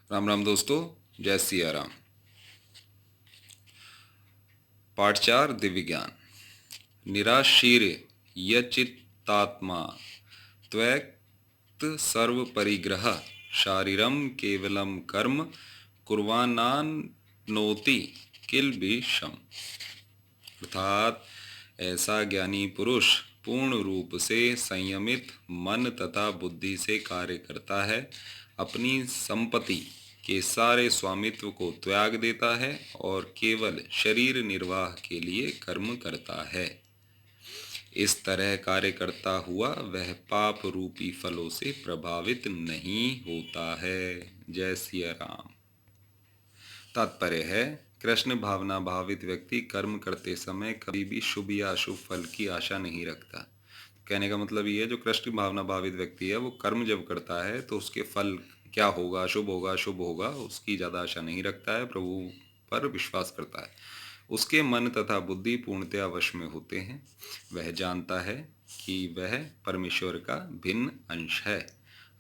राम राम दोस्तों, जय सिया राम। पाठ 4 दिव्य ज्ञान। निराशीर यचित्तात्मा त्वैक्त सर्व परिग्रह शारीरम केवलम कर्म कुर्वाणानोति किल विषम। अर्थात ऐसा ज्ञानी पुरुष पूर्ण रूप से संयमित मन तथा बुद्धि से कार्य करता है, अपनी संपत्ति के सारे स्वामित्व को त्याग देता है और केवल शरीर निर्वाह के लिए कर्म करता है। इस तरह कार्य करता हुआ वह पाप रूपी फलों से प्रभावित नहीं होता है। जय सिया राम। तात्पर्य है, कृष्ण भावना भावित व्यक्ति कर्म करते समय कभी भी शुभ या अशुभ फल की आशा नहीं रखता। कहने का मतलब ये है, जो कृष्ण भावना भावित व्यक्ति है वो कर्म जब करता है तो उसके फल क्या होगा, शुभ होगा अशुभ होगा, उसकी ज़्यादा आशा नहीं रखता है, प्रभु पर विश्वास करता है। उसके मन तथा बुद्धि पूर्णतया वश में होते हैं। वह जानता है कि वह परमेश्वर का भिन्न अंश है,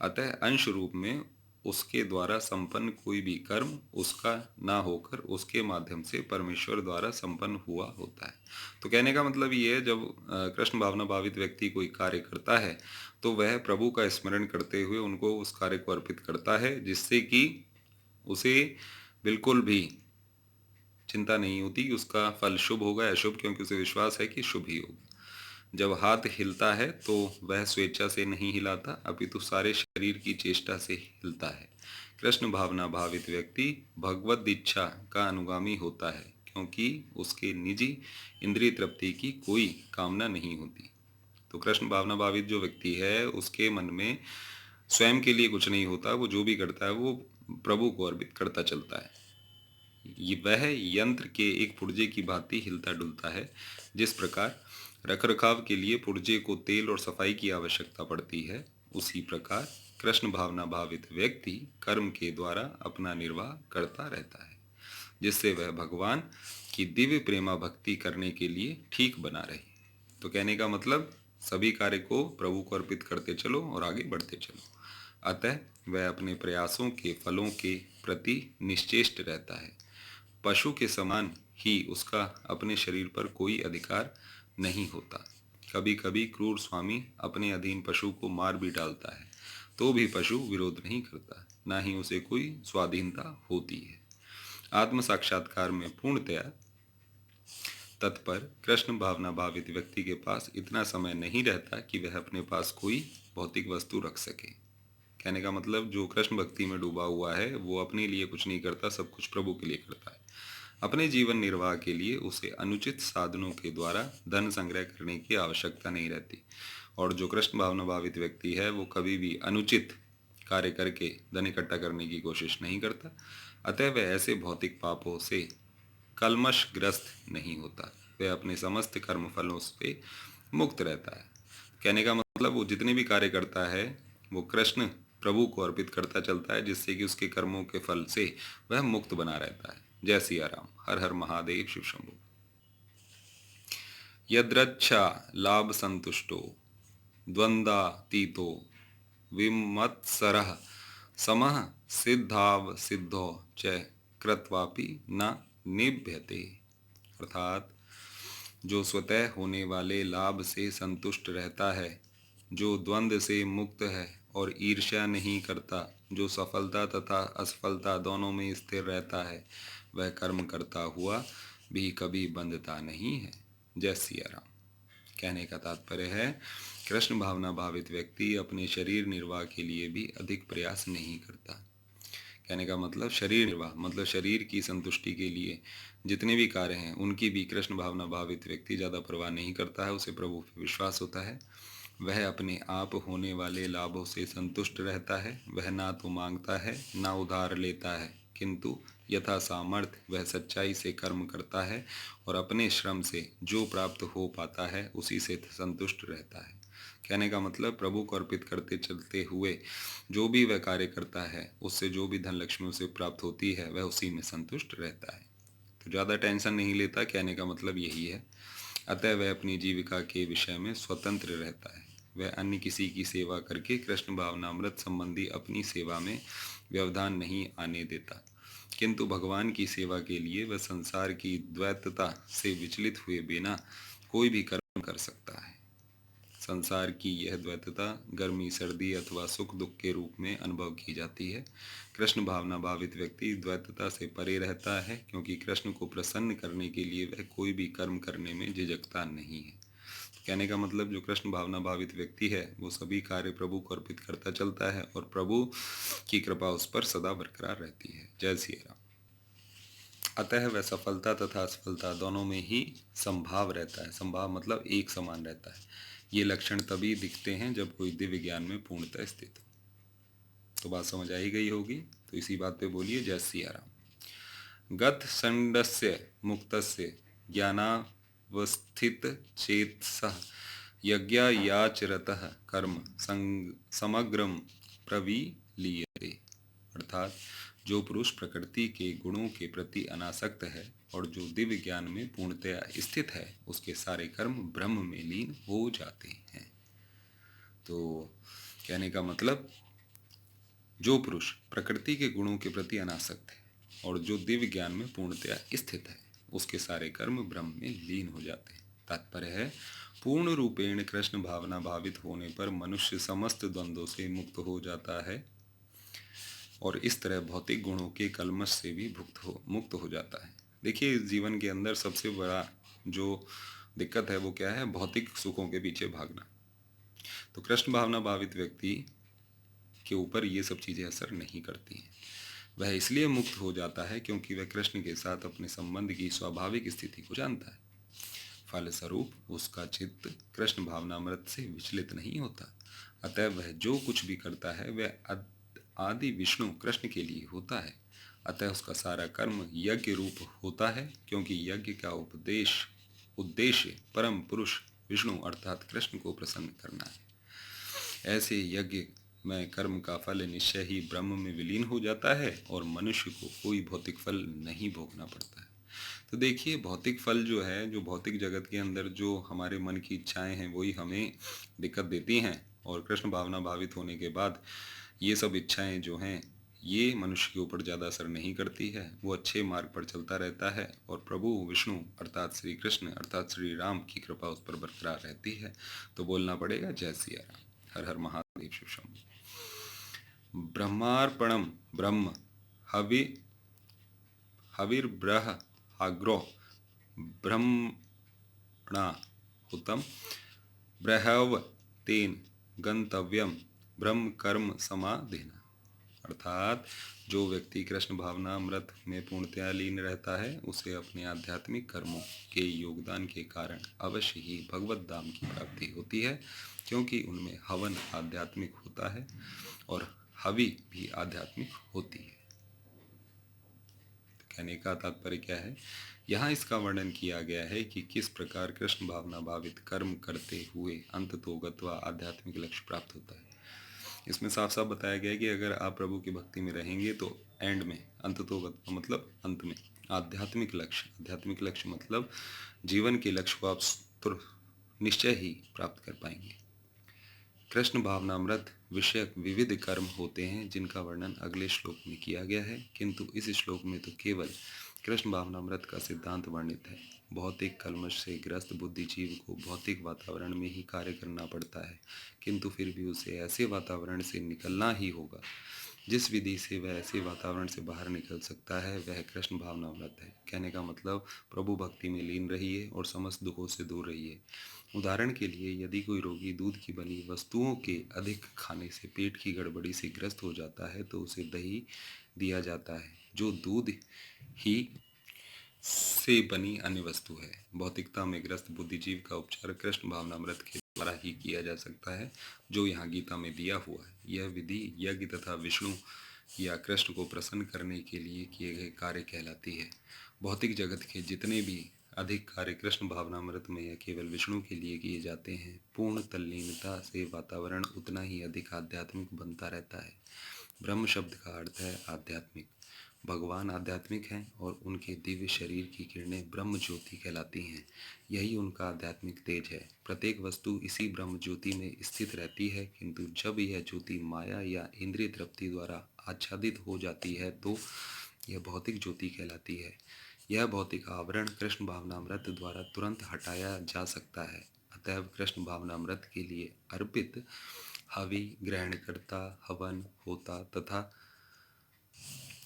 अतः अंश रूप में उसके द्वारा संपन्न कोई भी कर्म उसका ना होकर उसके माध्यम से परमेश्वर द्वारा संपन्न हुआ होता है। तो कहने का मतलब ये है, जब कृष्ण भावना भावित व्यक्ति कोई कार्य करता है तो वह प्रभु का स्मरण करते हुए उनको उस कार्य को अर्पित करता है, जिससे कि उसे बिल्कुल भी चिंता नहीं होती कि उसका फल शुभ होगा या अशुभ, क्योंकि उसे विश्वास है कि शुभ ही होगा। जब हाथ हिलता है तो वह स्वेच्छा से नहीं हिलाता, अपितु सारे शरीर की चेष्टा से हिलता है। कृष्ण भावना भावित व्यक्ति भगवत इच्छा का अनुगामी होता है, क्योंकि उसके निजी इंद्रिय तृप्ति की कोई कामना नहीं होती। तो कृष्ण भावना भावित जो व्यक्ति है उसके मन में स्वयं के लिए कुछ नहीं होता, वो जो भी करता है वो प्रभु को अर्पित करता चलता है। वह यंत्र के एक पुर्जे की भांति हिलता डुलता है। जिस प्रकार रखरखाव के लिए पुर्जे को तेल और सफाई की आवश्यकता पड़ती है, उसी प्रकार कृष्ण भावना भावित व्यक्ति कर्म के द्वारा अपना निर्वाह करता रहता है, जिससे वह भगवान की दिव्य प्रेमा भक्ति करने के लिए ठीक बना रहे। तो कहने का मतलब, सभी कार्य को प्रभु को अर्पित करते चलो और आगे बढ़ते चलो। अतः वह अपने प्रयासों के फलों के प्रति निश्चेष्ट रहता है। पशु के समान ही उसका अपने शरीर पर कोई अधिकार नहीं होता। कभी कभी क्रूर स्वामी अपने अधीन पशु को मार भी डालता है, तो भी पशु विरोध नहीं करता, ना ही उसे कोई स्वाधीनता होती है। आत्म साक्षात्कार में पूर्णतया तत्पर कृष्ण भावना भावित व्यक्ति के पास इतना समय नहीं रहता कि वह अपने पास कोई भौतिक वस्तु रख सके। कहने का मतलब, जो कृष्ण भक्ति में डूबा हुआ है वो अपने लिए कुछ नहीं करता, सब कुछ प्रभु के लिए करता है। अपने जीवन निर्वाह के लिए उसे अनुचित साधनों के द्वारा धन संग्रह करने की आवश्यकता नहीं रहती, और जो कृष्ण भावना भावित व्यक्ति है वो कभी भी अनुचित कार्य करके धन इकट्ठा करने की कोशिश नहीं करता। अतः वह ऐसे भौतिक पापों से कलमशग्रस्त नहीं होता, वह अपने समस्त कर्म फलों से मुक्त रहता है। कहने का मतलब, वो जितने भी कार्य करता है वो कृष्ण प्रभु को अर्पित करता चलता है, जिससे कि उसके कर्मों के फल से वह मुक्त बना रहता है। जय सिया राम। हर हर महादेव, शिव शंभु। यद्रच्छा लाभ संतुष्टो द्वंद्वातीतो विमत्सरः समः सिद्धाव सिद्धो च कृत्वापि न निभ्यते। अर्थात, जो स्वतः होने वाले लाभ से संतुष्ट रहता है, जो द्वंद्व से मुक्त है और ईर्ष्या नहीं करता, जो सफलता तथा असफलता दोनों में स्थिर रहता है, वह कर्म करता हुआ भी कभी बंधता नहीं है। जय सिया राम। कहने का तात्पर्य है, कृष्ण भावना भावित व्यक्ति अपने शरीर निर्वाह के लिए भी अधिक प्रयास नहीं करता। कहने का मतलब, शरीर निर्वाह मतलब शरीर की संतुष्टि के लिए जितने भी कार्य हैं उनकी भी कृष्ण भावना भावित व्यक्ति ज़्यादा परवाह नहीं करता है। उसे प्रभु पर विश्वास होता है। वह अपने आप होने वाले लाभों से संतुष्ट रहता है। वह ना तो मांगता है ना उधार लेता है, किंतु यथा सामर्थ्य वह सच्चाई से कर्म करता है और अपने श्रम से जो प्राप्त हो पाता है उसी से संतुष्ट रहता है। कहने का मतलब, प्रभु को अर्पित करते चलते हुए जो भी वह कार्य करता है, उससे जो भी धन लक्ष्मी उसे प्राप्त होती है, वह उसी में संतुष्ट रहता है। तो ज़्यादा टेंशन नहीं लेता, कहने का मतलब यही है। अतः वह अपनी जीविका के विषय में स्वतंत्र रहता है। वह अन्य किसी की सेवा करके कृष्ण भावनामृत संबंधी अपनी सेवा में व्यवधान नहीं आने देता, किंतु भगवान की सेवा के लिए वह संसार की द्वैतता से विचलित हुए बिना कोई भी कर्म कर सकता है। संसार की यह द्वैतता गर्मी सर्दी अथवा सुख दुख के रूप में अनुभव की जाती है। कृष्ण भावना भावित व्यक्ति द्वैतता से परे रहता है, क्योंकि कृष्ण को प्रसन्न करने के लिए वह कोई भी कर्म करने में झिझकता नहीं है। कहने का मतलब जो कृष्ण भावना भावित व्यक्ति है वो सभी कार्य प्रभु को अर्पित करता चलता है और प्रभु की कृपा उस पर सदा बरकरार रहती है। जय श्री राम। अतः वह सफलता तथा असफलता दोनों में ही संभाव रहता है। संभाव मतलब एक समान रहता है। ये लक्षण तभी दिखते हैं जब कोई दिव्य ज्ञान में पूर्णतः स्थित हो। तो बात समझ आई गई होगी, तो इसी बात पे बोलिए जय श्री राम। गत संडस्य मुक्तस्य ज्ञानावस्थित चेतसः यज्ञायाचरतः कर्म समग्रम प्रविलीयते। अर्थात जो पुरुष प्रकृति के गुणों के प्रति अनासक्त है और जो दिव्य ज्ञान में पूर्णतया स्थित है, उसके सारे कर्म ब्रह्म में लीन हो जाते हैं। तो कहने का मतलब जो पुरुष प्रकृति के गुणों के प्रति अनासक्त है और जो दिव्य ज्ञान में पूर्णतया स्थित है, उसके सारे कर्म ब्रह्म में लीन हो जाते हैं। तात्पर्य है पूर्ण रूपेण कृष्ण भावना भावित होने पर मनुष्य समस्त द्वंद्वों से मुक्त हो जाता है और इस तरह भौतिक गुणों के कलमश से भी मुक्त हो जाता है। देखिए, जीवन के अंदर सबसे बड़ा जो दिक्कत है वो क्या है? भौतिक सुखों के पीछे भागना। तो कृष्ण भावना भावित व्यक्ति के ऊपर ये सब चीज़ें असर नहीं करती हैं। वह इसलिए मुक्त हो जाता है क्योंकि वह कृष्ण के साथ अपने संबंध की स्वाभाविक स्थिति को जानता है। फलस्वरूप उसका चित्त कृष्ण भावनामृत से विचलित नहीं होता। अतः वह जो कुछ भी करता है वह आदि विष्णु कृष्ण के लिए होता है। अतः उसका सारा कर्म यज्ञ रूप होता है, क्योंकि यज्ञ का उद्देश्य परम पुरुष विष्णु अर्थात कृष्ण को प्रसन्न करना है। ऐसे यज्ञ में कर्म का फल निश्चय ही ब्रह्म में विलीन हो जाता है और मनुष्य को कोई भौतिक फल नहीं भोगना पड़ता है। तो देखिए, भौतिक फल जो है, जो भौतिक जगत के अंदर जो हमारे मन की इच्छाएं हैं वही हमें दिक्कत देती हैं, और कृष्ण भावना भावित होने के बाद ये सब इच्छाएं जो हैं ये मनुष्य के ऊपर ज़्यादा असर नहीं करती है। वो अच्छे मार्ग पर चलता रहता है और प्रभु विष्णु अर्थात श्री कृष्ण अर्थात श्री राम की कृपा उस पर बरकरार रहती है। तो बोलना पड़ेगा जय सिया राम, हर हर महादेव, शिव शंभु। ब्रह्मार्पणम ब्रह्म हवि हविर्ब्रह आग्रो ब्रह्मणा हुतम ब्रहव तेन गंतव्यम ब्रह्म कर्म समाधिना। अर्थात जो व्यक्ति कृष्ण भावना अमृत में पूर्णतया लीन रहता है उसे अपने आध्यात्मिक कर्मों के योगदान के कारण अवश्य ही भगवत धाम की प्राप्ति होती है, क्योंकि उनमें हवन आध्यात्मिक होता है और हवि भी आध्यात्मिक होती है। कहने का तात्पर्य क्या है? यहाँ इसका वर्णन किया गया है कि किस प्रकार कृष्ण भावना भावित कर्म करते हुए अंततोगत्वा आध्यात्मिक लक्ष्य प्राप्त होता है। इसमें साफ साफ बताया गया है कि अगर आप प्रभु की भक्ति में रहेंगे तो एंड में अंततोगत्वा मतलब अंत में आध्यात्मिक लक्ष्य मतलब जीवन के लक्ष्य को आप निश्चय ही प्राप्त कर पाएंगे। कृष्ण भावनामृत विषयक विविध कर्म होते हैं जिनका वर्णन अगले श्लोक में किया गया है, किंतु इस श्लोक में तो केवल कृष्ण भावनामृत का सिद्धांत वर्णित है। भौतिक कलमश से ग्रस्त बुद्धिजीव को भौतिक वातावरण में ही कार्य करना पड़ता है, किंतु फिर भी उसे ऐसे वातावरण से निकलना ही होगा। जिस विधि से वह ऐसे वातावरण से बाहर निकल सकता है वह कृष्ण भावनामृत है। कहने का मतलब प्रभु भक्ति में लीन रहिए और समस्त दुखों से दूर रहिए। उदाहरण के लिए, यदि कोई रोगी दूध की बनी वस्तुओं के अधिक खाने से पेट की गड़बड़ी से ग्रस्त हो जाता है तो उसे दही दिया जाता है, जो दूध ही से बनी अन्य वस्तु है। भौतिकता में ग्रस्त बुद्धिजीव का उपचार कृष्ण भावनामृत के द्वारा ही किया जा सकता है, जो यहाँ गीता में दिया हुआ है। यह विधि यज्ञ तथा विष्णु या कृष्ण को प्रसन्न करने के लिए किए गए कार्य कहलाती है। भौतिक जगत के जितने भी अधिक कार्य कृष्ण भावनामृत में या केवल विष्णु के लिए किए जाते हैं, पूर्ण तल्लीनता से वातावरण उतना ही अधिक आध्यात्मिक बनता रहता है। ब्रह्म शब्द का अर्थ है आध्यात्मिक। भगवान आध्यात्मिक हैं और उनके दिव्य शरीर की किरणें ब्रह्म ज्योति कहलाती हैं। यही उनका आध्यात्मिक तेज है। प्रत्येक वस्तु इसी ब्रह्म ज्योति में स्थित रहती है, किंतु जब यह ज्योति माया या इंद्रिय तृप्ति द्वारा आच्छादित हो जाती है तो यह भौतिक ज्योति कहलाती है। यह भौतिक आवरण कृष्ण भावनामृत द्वारा तुरंत हटाया जा सकता है। अतएव कृष्ण भावनामृत के लिए अर्पित हवि, ग्रहणकर्ता, हवन, होता तथा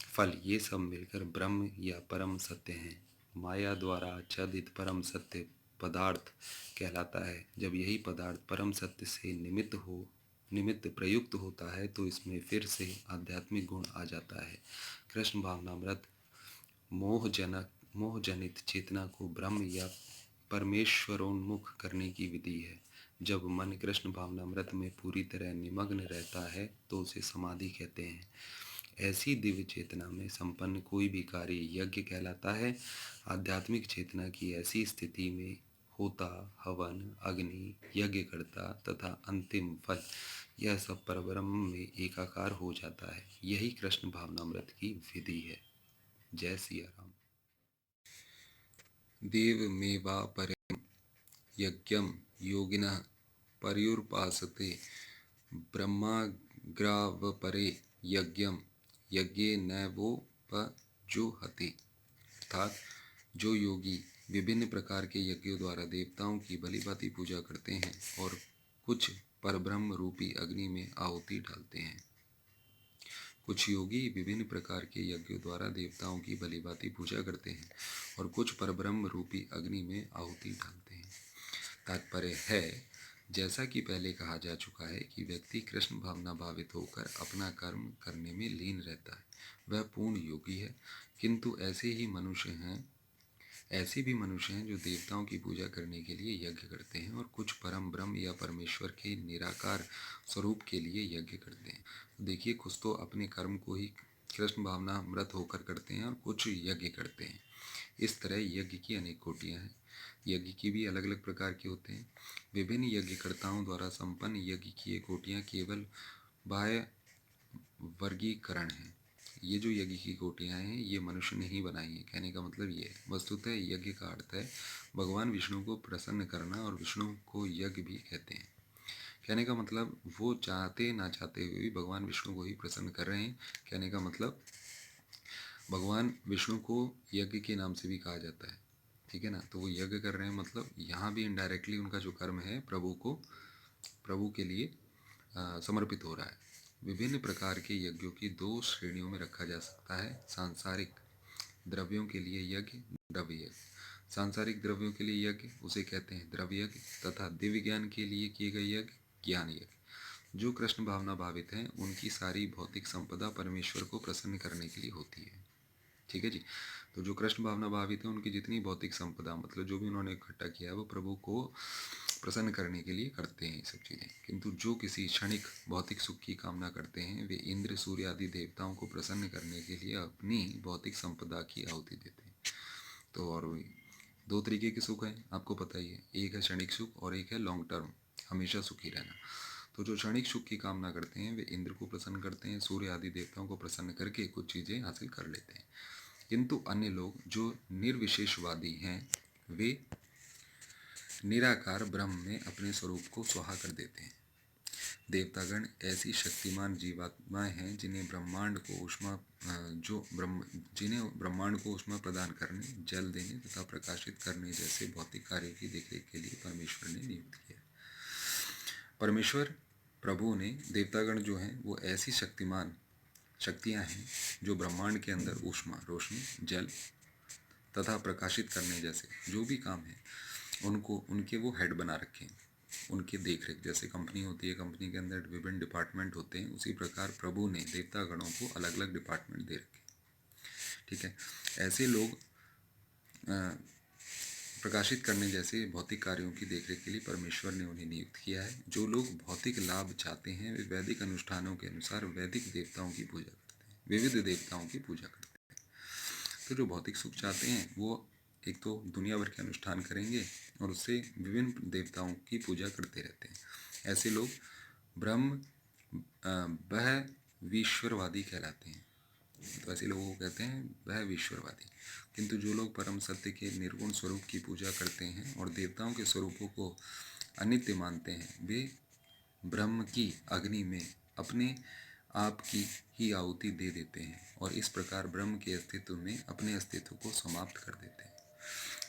फल ये सब मिलकर ब्रह्म या परम सत्य हैं। माया द्वारा आच्छादित परम सत्य पदार्थ कहलाता है। जब यही पदार्थ परम सत्य से निमित्त प्रयुक्त होता है तो इसमें फिर से आध्यात्मिक गुण आ जाता है। कृष्ण भावनामृत मोहजनित चेतना को ब्रह्म या परमेश्वरोन्मुख करने की विधि है। जब मन कृष्ण भावनामृत में पूरी तरह निमग्न रहता है तो उसे समाधि कहते हैं। ऐसी दिव्य चेतना में संपन्न कोई भी कार्य यज्ञ कहलाता है। आध्यात्मिक चेतना की ऐसी स्थिति में होता, हवन, अग्नि, यज्ञकर्ता तथा अंतिम फल यह सब परब्रह्म में एकाकार हो जाता है। यही कृष्ण भावनामृत की विधि है। जय सिया राम। देवमेवापरं यज्ञं योगिनः पर्युपासते ब्रह्माग्रावपरे यज्ञं यज्ञे नैवोपजुह्वति। अर्थात जो योगी विभिन्न प्रकार के यज्ञों द्वारा देवताओं की भलीभांति पूजा करते हैं और कुछ परब्रह्म रूपी अग्नि में आहुति डालते हैं। कुछ योगी विभिन्न प्रकार के यज्ञों द्वारा देवताओं की भलीभांति पूजा करते हैं और कुछ परब्रह्म रूपी अग्नि में आहुति डालते हैं। तात्पर्य है, जैसा कि पहले कहा जा चुका है कि व्यक्ति कृष्ण भावना भावित होकर अपना कर्म करने में लीन रहता है, वह पूर्ण योगी है। किंतु ऐसे भी मनुष्य हैं जो देवताओं की पूजा करने के लिए यज्ञ करते हैं और कुछ परम ब्रह्म या परमेश्वर के निराकार स्वरूप के लिए यज्ञ करते हैं। देखिए, कुछ तो अपने कर्म को ही कृष्ण भावना अमृत होकर करते हैं और कुछ यज्ञ करते हैं। इस तरह यज्ञ की अनेक कोटियाँ हैं। यज्ञ की भी अलग अलग प्रकार के होते हैं। विभिन्न यज्ञकर्ताओं द्वारा संपन्न यज्ञ की ये कोटियाँ केवल बाह्य वर्गीकरण हैं। ये जो यज्ञ की कोटियाँ हैं ये मनुष्य ने ही बनाई है। कहने का मतलब ये है, वस्तुतः यज्ञ का अर्थ है भगवान विष्णु को प्रसन्न करना और विष्णु को यज्ञ भी कहते हैं। कहने का मतलब वो चाहते ना चाहते हुए भी भगवान विष्णु को ही प्रसन्न कर रहे हैं। कहने का मतलब भगवान विष्णु को यज्ञ के नाम से भी कहा जाता है, ठीक है ना। तो वो यज्ञ कर रहे हैं, मतलब यहाँ भी इनडायरेक्टली उनका जो कर्म है प्रभु के लिए समर्पित हो रहा है। विभिन्न प्रकार के यज्ञों की दो श्रेणियों में रखा जा सकता है। सांसारिक द्रव्यों के लिए यज्ञ, द्रव्य यज्ञ। सांसारिक द्रव्यों के लिए यज्ञ उसे कहते हैं द्रव्य यज्ञ, तथा दिव्य ज्ञान के लिए किए गए यज्ञ ज्ञान यज्ञ। जो कृष्ण भावना भावित हैं उनकी सारी भौतिक संपदा परमेश्वर को प्रसन्न करने के लिए होती है, ठीक है जी। तो जो कृष्ण भावना भावित हैं उनकी जितनी भौतिक संपदा, मतलब जो भी उन्होंने इकट्ठा किया है, वो प्रभु को प्रसन्न करने के लिए करते हैं ये सब चीज़ें। किंतु जो किसी क्षणिक भौतिक सुख की कामना करते हैं वे इंद्र, सूर्य आदि देवताओं को प्रसन्न करने के लिए अपनी भौतिक संपदा की आहुति देते हैं। तो और दो तरीके के सुख हैं, आपको पता ही है। एक है क्षणिक सुख और एक है लॉन्ग टर्म, हमेशा सुखी रहना। तो जो क्षणिक सुख की कामना करते हैं वे इंद्र को प्रसन्न करते हैं, सूर्य आदि देवताओं को प्रसन्न करके कुछ चीज़ें हासिल कर लेते हैं। किंतु अन्य लोग जो निर्विशेषवादी हैं वे निराकार ब्रह्म में अपने स्वरूप को स्वाहा कर देते हैं। देवतागण ऐसी शक्तिमान जीवात्माएं हैं जिन्हें ब्रह्मांड को ऊष्मा प्रदान करने, जल देने तथा प्रकाशित करने जैसे भौतिक कार्यों की देखरेख के लिए परमेश्वर ने नियुक्त किया। परमेश्वर प्रभु ने देवतागण जो हैं वो ऐसी शक्तियां हैं जो ब्रह्मांड के अंदर ऊष्मा, रोशनी, जल तथा प्रकाशित करने जैसे जो भी काम है उनके वो हेड बना रखे हैं। उनके देखरेख, जैसे कंपनी होती है, कंपनी के अंदर विभिन्न डिपार्टमेंट होते हैं, उसी प्रकार प्रभु ने देवता गणों को अलग अलग डिपार्टमेंट दे रखे, ठीक है। ऐसे लोग प्रकाशित करने जैसे भौतिक कार्यों की देखरेख के लिए परमेश्वर ने उन्हें नियुक्त किया है। जो लोग भौतिक लाभ चाहते हैं वे वैदिक अनुष्ठानों के अनुसार वैदिक देवताओं की पूजा करते हैं, विविध देवताओं की पूजा करते हैं। तो जो भौतिक सुख चाहते हैं वो एक तो दुनिया भर के अनुष्ठान करेंगे और उससे विभिन्न देवताओं की पूजा करते रहते हैं। ऐसे लोग बहवीश्वरवादी कहलाते हैं। तो ऐसे लोगों को कहते हैं बहवीश्वरवादी। किंतु जो लोग परम सत्य के निर्गुण स्वरूप की पूजा करते हैं और देवताओं के स्वरूपों को अनित्य मानते हैं वे ब्रह्म की अग्नि में अपने आपकी ही आहुति दे देते हैं और इस प्रकार ब्रह्म के अस्तित्व में अपने अस्तित्व को समाप्त कर देते हैं।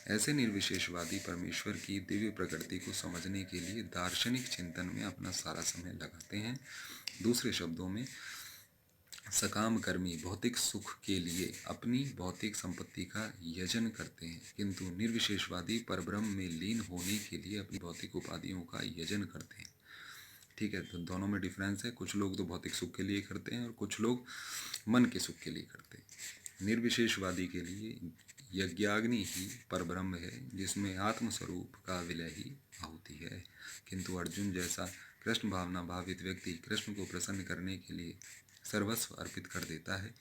ऐसे निर्विशेषवादी परमेश्वर की दिव्य प्रकृति को समझने के लिए दार्शनिक चिंतन में अपना सारा समय लगाते हैं। दूसरे शब्दों में, सकाम कर्मी भौतिक सुख के लिए अपनी भौतिक संपत्ति का यजन करते हैं, किंतु निर्विशेषवादी परब्रह्म में लीन होने के लिए अपनी भौतिक उपाधियों का यजन करते हैं। ठीक है, तो दोनों में डिफरेंस है। कुछ लोग तो भौतिक सुख के लिए करते हैं और कुछ लोग मन के सुख के लिए करते हैं। निर्विशेषवादी के लिए यज्ञाग्नि ही परब्रह्म है, जिसमें आत्मस्वरूप का विलय ही आहुति है। किंतु अर्जुन जैसा कृष्ण भावना भावित व्यक्ति कृष्ण को प्रसन्न करने के लिए सर्वस्व अर्पित कर देता है,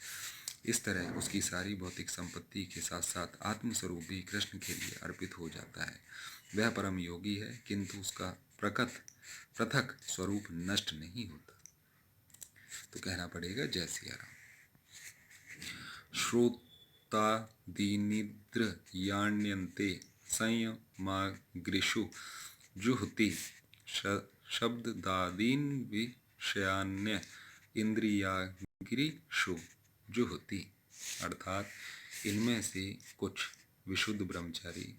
इस तरह उसकी सारी भौतिक संपत्ति के साथ साथ आत्मस्वरूप भी कृष्ण के लिए अर्पित हो जाता है। वह परम योगी है, किंतु उसका पृथक स्वरूप नष्ट नहीं होता। तो कहना पड़ेगा जय सिया राम। श्रोतादीनिद्रयाण्यन्ते संयमाग्निषु जुहति शब्दादीन विषयान्य इंद्रियाग्निषु जुहति। अर्थात इनमें से कुछ विशुद्ध ब्रह्मचारी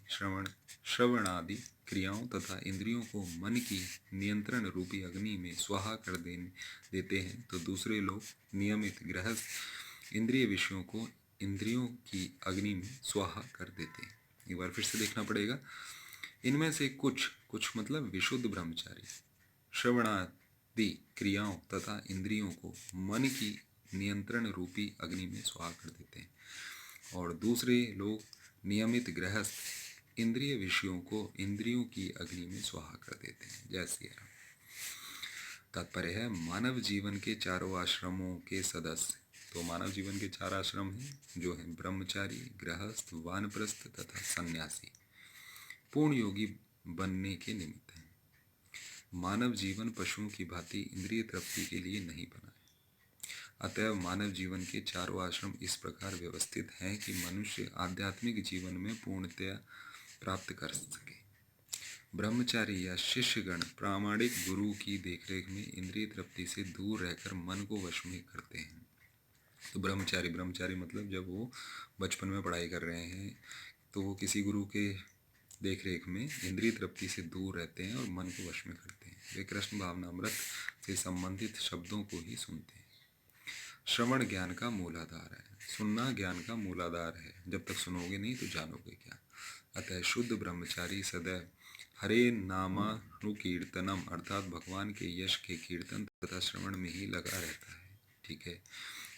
श्रवणादि क्रियाओं तथा इंद्रियों को मन की नियंत्रण रूपी अग्नि में स्वाहा कर देते हैं, तो दूसरे लोग नियमित गृहस्थ इंद्रिय विषयों को इंद्रियों की अग्नि में स्वाहा कर देते हैं। एक बार फिर से देखना पड़ेगा। इनमें से कुछ मतलब विशुद्ध ब्रह्मचारी श्रवणादि क्रियाओं तथा इंद्रियों को मन की नियंत्रण रूपी अग्नि में स्वाहा कर देते हैं, और दूसरे लोग नियमित गृहस्थ इंद्रिय विषयों को इंद्रियों की अग्नि में स्वाहा कर देते हैं। जय श्री राम। तात्पर्य है, मानव जीवन के चारों आश्रमों के सदस्य, तो मानव जीवन के 4 आश्रम हैं जो हैं ब्रह्मचारी, गृहस्थ, वानप्रस्थ तथा सन्यासी, पूर्ण योगी बनने के निमित्त हैं। मानव जीवन पशुओं की भांति इंद्रिय तृप्ति के लिए नहीं बना है। अतएव मानव जीवन के चारों आश्रम इस प्रकार व्यवस्थित हैं कि मनुष्य आध्यात्मिक जीवन में पूर्णतया प्राप्त कर सके। ब्रह्मचारी या शिष्यगण प्रामाणिक गुरु की देखरेख में इंद्रिय तृप्ति से दूर रहकर मन को वश में करते हैं। तो ब्रह्मचारी मतलब जब वो बचपन में पढ़ाई कर रहे हैं तो वो किसी गुरु के देखरेख में इंद्रिय तृप्ति से दूर रहते हैं और मन को वश में करते हैं। वे कृष्ण भावनामृत से संबंधित शब्दों को ही सुनते हैं। श्रवण ज्ञान का मूलाधार है, सुनना ज्ञान का मूलाधार है। जब तक सुनोगे नहीं तो जानोगे क्या। अतः शुद्ध ब्रह्मचारी सदैव हरे नामानुकीर्तनम अर्थात भगवान के यश के कीर्तन तथा श्रवण में ही लगा रहता है। ठीक है,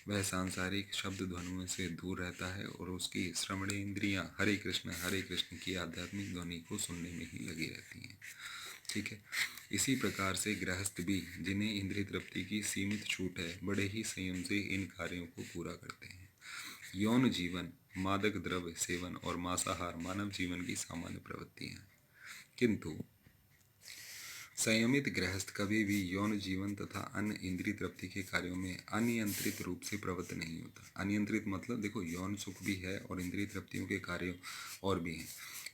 वह सांसारिक शब्द ध्वनियों से दूर रहता है और उसकी श्रवणेंद्रियां हरे कृष्ण की आध्यात्मिक ध्वनि को सुनने में ही लगी रहती हैं। ठीक है, इसी प्रकार से गृहस्थ भी, जिन्हें इंद्रिय तृप्ति की सीमित छूट है, बड़े ही संयम से इन कार्यों को पूरा करते हैं। यौन जीवन, मादक द्रव्य सेवन और मांसाहार मानव जीवन की सामान्य प्रवृत्तियां हैं, किंतु संयमित गृहस्थ कभी भी यौन जीवन तथा अन्य इंद्रिय तृप्ति के कार्यों में अनियंत्रित रूप से प्रवृत्त नहीं होता। अनियंत्रित मतलब देखो, यौन सुख भी है और इंद्रिय तृप्तियों के कार्य और भी हैं,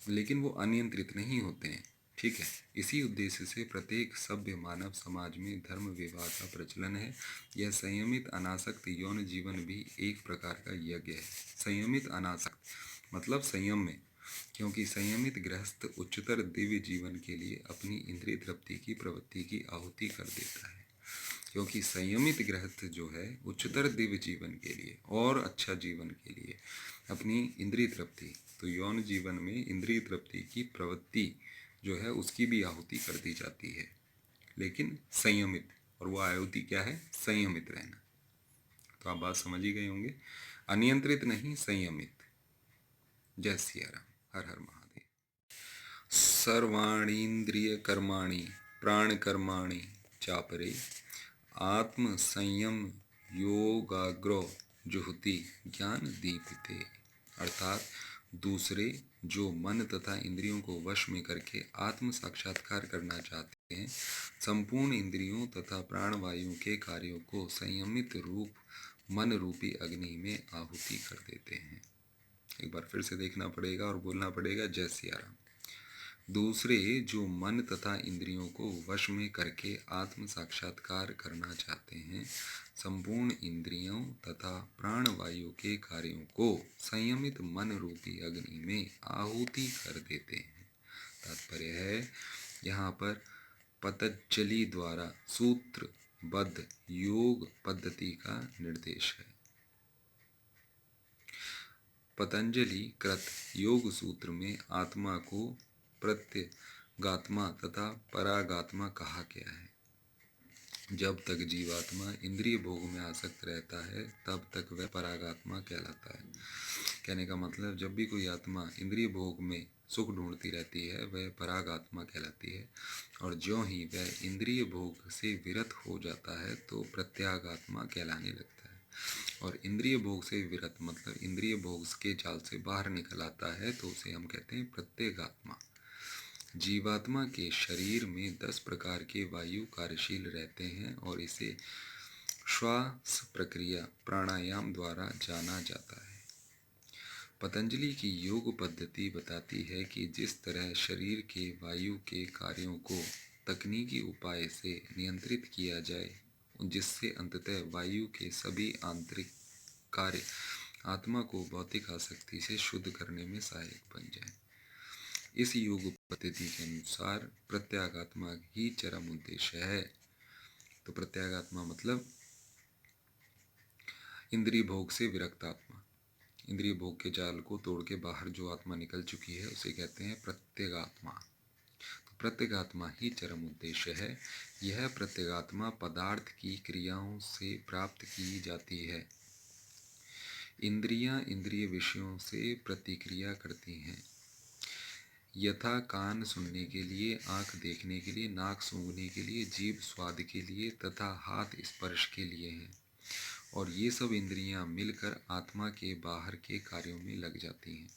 लेकिन वो अनियंत्रित नहीं होते हैं। ठीक है, इसी उद्देश्य से प्रत्येक सभ्य मानव समाज में धर्म विवाह का प्रचलन है। यह संयमित अनासक्त यौन जीवन भी एक प्रकार का यज्ञ है। संयमित अनासक्त मतलब संयम में, क्योंकि संयमित गृहस्थ उच्चतर दिव्य जीवन के लिए अपनी इंद्रिय तृप्ति की प्रवृत्ति की आहुति कर देता है। क्योंकि संयमित गृहस्थ जो है उच्चतर दिव्य जीवन के लिए और अच्छा जीवन के लिए अपनी इंद्रिय तृप्ति, तो यौन जीवन में इंद्रिय तृप्ति की प्रवृत्ति जो है उसकी भी आहुति कर दी जाती है, लेकिन संयमित। और वो आहुति क्या है? संयमित रहना। तो आप बात समझ ही गए होंगे, अनियंत्रित नहीं, संयमित। जय सिया राम। हर हर महादेव। सर्वाणींद्रिय कर्माणि प्राण कर्माणि चापरे आत्म संयम योगाग्रो जुहुति ज्ञान दीपिते। अर्थात दूसरे जो मन तथा इंद्रियों को वश में करके आत्म साक्षात्कार करना चाहते हैं, संपूर्ण इंद्रियों तथा प्राणवायु के कार्यों को संयमित रूप मन रूपी अग्नि में आहुति कर देते हैं। एक बार फिर से देखना पड़ेगा और बोलना पड़ेगा जय सिया राम। दूसरे जो मन तथा इंद्रियों को वश में करके आत्म साक्षात्कार करना चाहते हैं, संपूर्ण इंद्रियों तथा प्राणवायु के कार्यों को संयमित मन रूपी अग्नि में आहुति कर देते हैं। तात्पर्य है, यहाँ पर पतंजलि द्वारा सूत्रबद्ध योग पद्धति का निर्देश है। पतंजलि कृत योग सूत्र में आत्मा को प्रत्यगात्मा तथा परागात्मा कहा गया है। जब तक जीवात्मा इंद्रिय भोग में आसक्त रहता है तब तक वह परागात्मा कहलाता है। कहने का मतलब, जब भी कोई आत्मा इंद्रिय भोग में सुख ढूंढती रहती है वह परागात्मा कहलाती है, और ज्यों ही वह इंद्रिय भोग से विरत हो जाता है तो प्रत्यागात्मा कहलाने लगता है। और इंद्रिय भोग से विरत मतलब इंद्रिय भोग के जाल से बाहर निकल आता है तो उसे हम कहते हैं प्रत्यगात्मा। जीवात्मा के शरीर में 10 प्रकार के वायु कार्यशील रहते हैं और इसे श्वास प्रक्रिया प्राणायाम द्वारा जाना जाता है। पतंजलि की योग पद्धति बताती है कि जिस तरह शरीर के वायु के कार्यों को तकनीकी उपाय से नियंत्रित किया जाए, जिससे अंततः वायु के सभी आंतरिक कार्य आत्मा को भौतिक आसक्ति से शुद्ध करने में सहायक बन जाए। इस योग पद्धति के अनुसार प्रत्यागात्मा ही चरम उद्देश्य है। तो प्रत्यागात्मा मतलब इंद्रिय भोग से विरक्त आत्मा, इंद्रिय भोग के जाल को तोड़ के बाहर जो आत्मा निकल चुकी है उसे कहते हैं प्रत्यगात्मा। तो प्रत्यगात्मा ही चरम उद्देश्य है। यह प्रत्यगात्मा पदार्थ की क्रियाओं से प्राप्त की जाती है। इंद्रियां इंद्रिय विषयों से प्रतिक्रिया करती हैं, यथा कान सुनने के लिए, आँख देखने के लिए, नाक सूंघने के लिए, जीभ स्वाद के लिए तथा हाथ स्पर्श के लिए हैं। और ये सब इंद्रियां मिलकर आत्मा के बाहर के कार्यों में लग जाती हैं।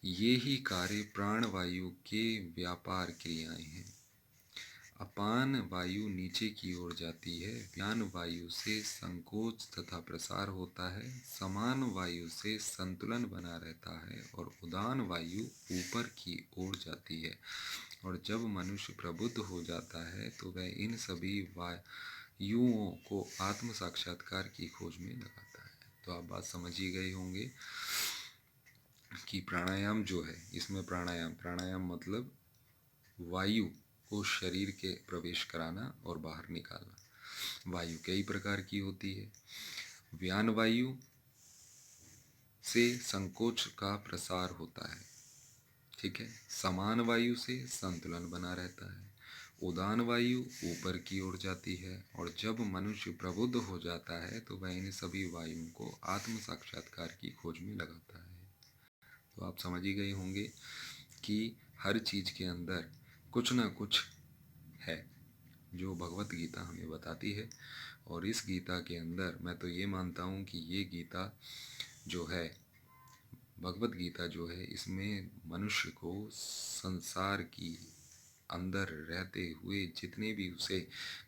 ये ही कार्य प्राणवायु के व्यापार क्रियाएं हैं। अपान वायु नीचे की ओर जाती है, व्यान वायु से संकोच तथा प्रसार होता है, समान वायु से संतुलन बना रहता है और उदान वायु ऊपर की ओर जाती है। और जब मनुष्य प्रबुद्ध हो जाता है तो वह इन सभी वायुओं को आत्म साक्षात्कार की खोज में लगाता है। तो आप बात समझ ही गए होंगे कि प्राणायाम जो है, इसमें प्राणायाम मतलब वायु को शरीर के प्रवेश कराना और बाहर निकालना। वायु कई प्रकार की होती है। व्यान वायु से संकोच का प्रसार होता है, ठीक है। समान वायु से संतुलन बना रहता है। उदान वायु ऊपर की ओर जाती है। और जब मनुष्य प्रबुद्ध हो जाता है तो वह इन सभी वायुओं को आत्म साक्षात्कार की खोज में लगाता है। तो आप समझ ही गए होंगे कि हर चीज के अंदर कुछ ना कुछ है जो भगवत गीता हमें बताती है। और इस गीता के अंदर मैं तो ये मानता हूँ कि ये गीता जो है, भगवत गीता जो है, इसमें मनुष्य को संसार की अंदर रहते हुए जितने भी उसे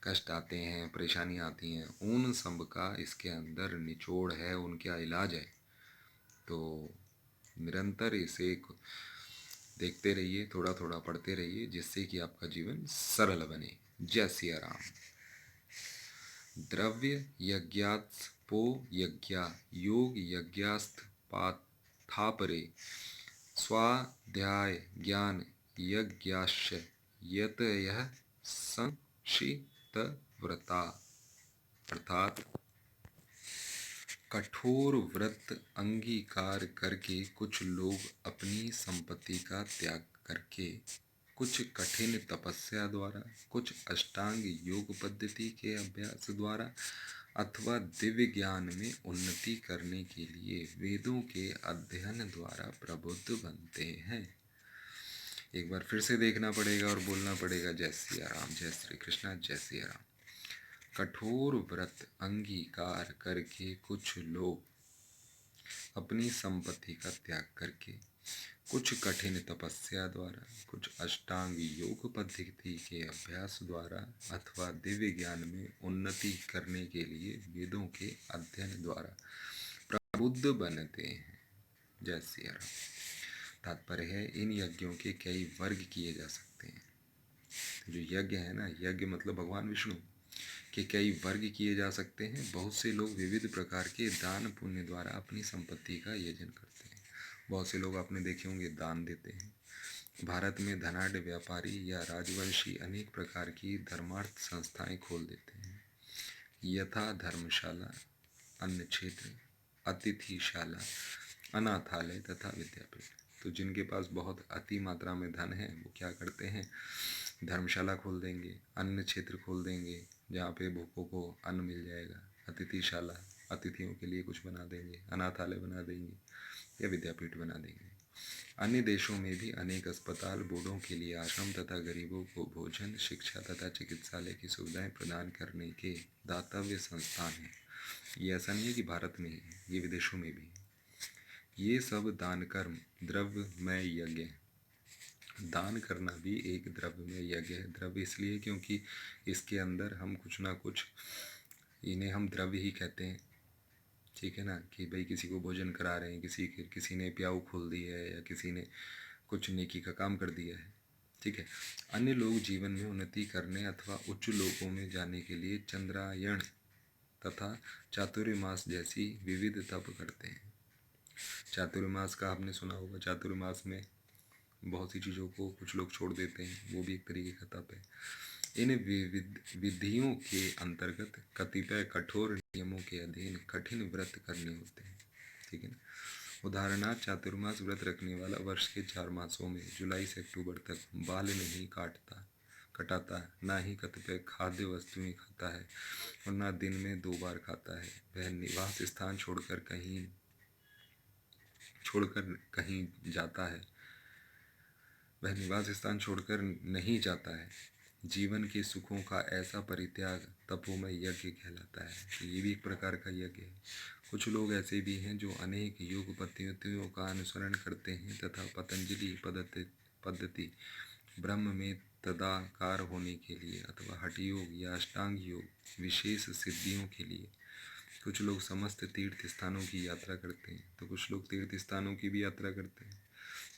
कष्ट आते हैं, परेशानी आती हैं, उन सब का इसके अंदर निचोड़ है, उनका इलाज है। तो निरंतर इसे देखते रहिए, थोड़ा थोड़ा पढ़ते रहिए, जिससे कि आपका जीवन सरल बने। जय सिया राम। द्रव्य यज्ञात्पो यज्ञा योग यज्ञास्त पाथापरे स्वाध्याय ज्ञान यज्ञाश्च यतयः संशित व्रता, अर्थात कठोर व्रत अंगीकार करके कुछ लोग अपनी संपत्ति का त्याग करके, कुछ कठिन तपस्या द्वारा, कुछ अष्टांग योग पद्धति के अभ्यास द्वारा अथवा दिव्य ज्ञान में उन्नति करने के लिए वेदों के अध्ययन द्वारा प्रबुद्ध बनते हैं। एक बार फिर से देखना पड़ेगा और बोलना पड़ेगा, जय सिया राम, जय श्री कृष्णा, जय सिया राम। कठोर व्रत अंगीकार करके कुछ लोग अपनी संपत्ति का त्याग करके, कुछ कठिन तपस्या द्वारा, कुछ अष्टांग योग पद्धति के अभ्यास द्वारा अथवा दिव्य ज्ञान में उन्नति करने के लिए वेदों के अध्ययन द्वारा प्रबुद्ध बनते हैं। जय सिया राम। तात्पर्य है इन यज्ञों के कई वर्ग किए जा सकते हैं। तो जो यज्ञ है ना, यज्ञ मतलब भगवान विष्णु के कई वर्ग किए जा सकते हैं। बहुत से लोग विविध प्रकार के दान पुण्य द्वारा अपनी संपत्ति का यजन करते हैं। बहुत से लोग आपने देखे होंगे दान देते हैं। भारत में धनाढ्य व्यापारी या राजवंशी अनेक प्रकार की धर्मार्थ संस्थाएं खोल देते हैं, यथा धर्मशाला, अन्न क्षेत्र, अतिथिशाला, अनाथालय तथा विद्यापीठ। तो जिनके पास बहुत अति मात्रा में धन है वो क्या करते हैं, धर्मशाला खोल देंगे, अन्न क्षेत्र खोल देंगे जहाँ पे भूखों को अन्न मिल जाएगा, अतिथिशाला अतिथियों के लिए कुछ बना देंगे, अनाथालय बना देंगे या विद्यापीठ बना देंगे। अन्य देशों में भी अनेक अस्पताल, बूढ़ों के लिए आश्रम तथा गरीबों को भोजन, शिक्षा तथा चिकित्सालय की सुविधाएं प्रदान करने के दातव्य संस्थान हैं। ये ऐसा नहीं है कि भारत में ही है, ये विदेशों में भी है। ये सब दान कर्म द्रव्यमय यज्ञ है। दान करना भी एक द्रव्यमय यज्ञ है। द्रव्य इसलिए क्योंकि इसके अंदर हम कुछ ना कुछ, इन्हें हम द्रव्य ही कहते हैं, ठीक है ना, कि भाई किसी को भोजन करा रहे हैं, किसी ने प्याऊ खोल दी है या किसी ने कुछ नेकी का काम कर दिया है, ठीक है। अन्य लोग जीवन में उन्नति करने अथवा उच्च लोकों में जाने के लिए चंद्रायण तथा चातुर्मास जैसी विविध तप करते हैं। चातुर्मास का आपने सुना होगा, चातुर्मास में बहुत सी चीज़ों को कुछ लोग छोड़ देते हैं, वो भी एक तरीके का तप है। इन विधियों के अंतर्गत कतिपय कठोर नियमों के अधीन कठिन व्रत करने होते हैं, ठीक है ना। उदाहरणार्थ चातुर्मास व्रत रखने वाला वर्ष के 4 मासों में जुलाई से अक्टूबर तक बाल नहीं कटाता, ना ही कतिपय खाद्य वस्तुएं खाता है और ना दिन में 2 बार खाता है। वह निवास स्थान छोड़कर कहीं जाता है, वह निवास स्थान छोड़कर नहीं जाता है। जीवन के सुखों का ऐसा परित्याग तपोमय यज्ञ कहलाता है। तो ये भी एक प्रकार का यज्ञ है। कुछ लोग ऐसे भी हैं जो अनेक योग पद्धतियों का अनुसरण करते हैं तथा पतंजलि पद्धति ब्रह्म में तदाकार होने के लिए अथवा हठ योग या अष्टांग योग विशेष सिद्धियों के लिए कुछ लोग समस्त तीर्थ स्थानों की यात्रा करते हैं, तो कुछ लोग तीर्थ स्थानों की भी यात्रा करते हैं।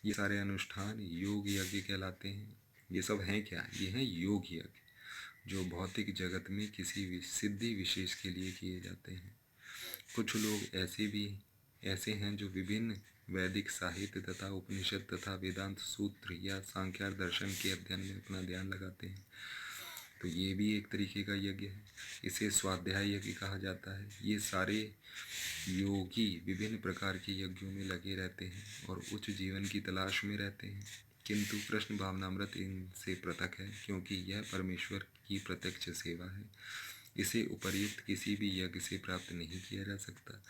ये सारे अनुष्ठान योग यज्ञ कहलाते हैं। ये सब हैं क्या, ये हैं योग यज्ञ जो भौतिक जगत में किसी सिद्धि विशेष के लिए किए जाते हैं। कुछ लोग ऐसे हैं जो विभिन्न वैदिक साहित्य तथा उपनिषद तथा वेदांत सूत्र या सांख्य दर्शन के अध्ययन में अपना ध्यान लगाते हैं, तो ये भी एक तरीके का यज्ञ है। इसे स्वाध्याय यज्ञ कहा जाता है। ये सारे योगी विभिन्न प्रकार के यज्ञों में लगे रहते हैं और उच्च जीवन की तलाश में रहते हैं, किंतु कृष्ण भावनामृत इनसे पृथक है क्योंकि यह परमेश्वर की प्रत्यक्ष सेवा है। इसे उपर्युक्त किसी भी यज्ञ से प्राप्त नहीं किया जा सकता,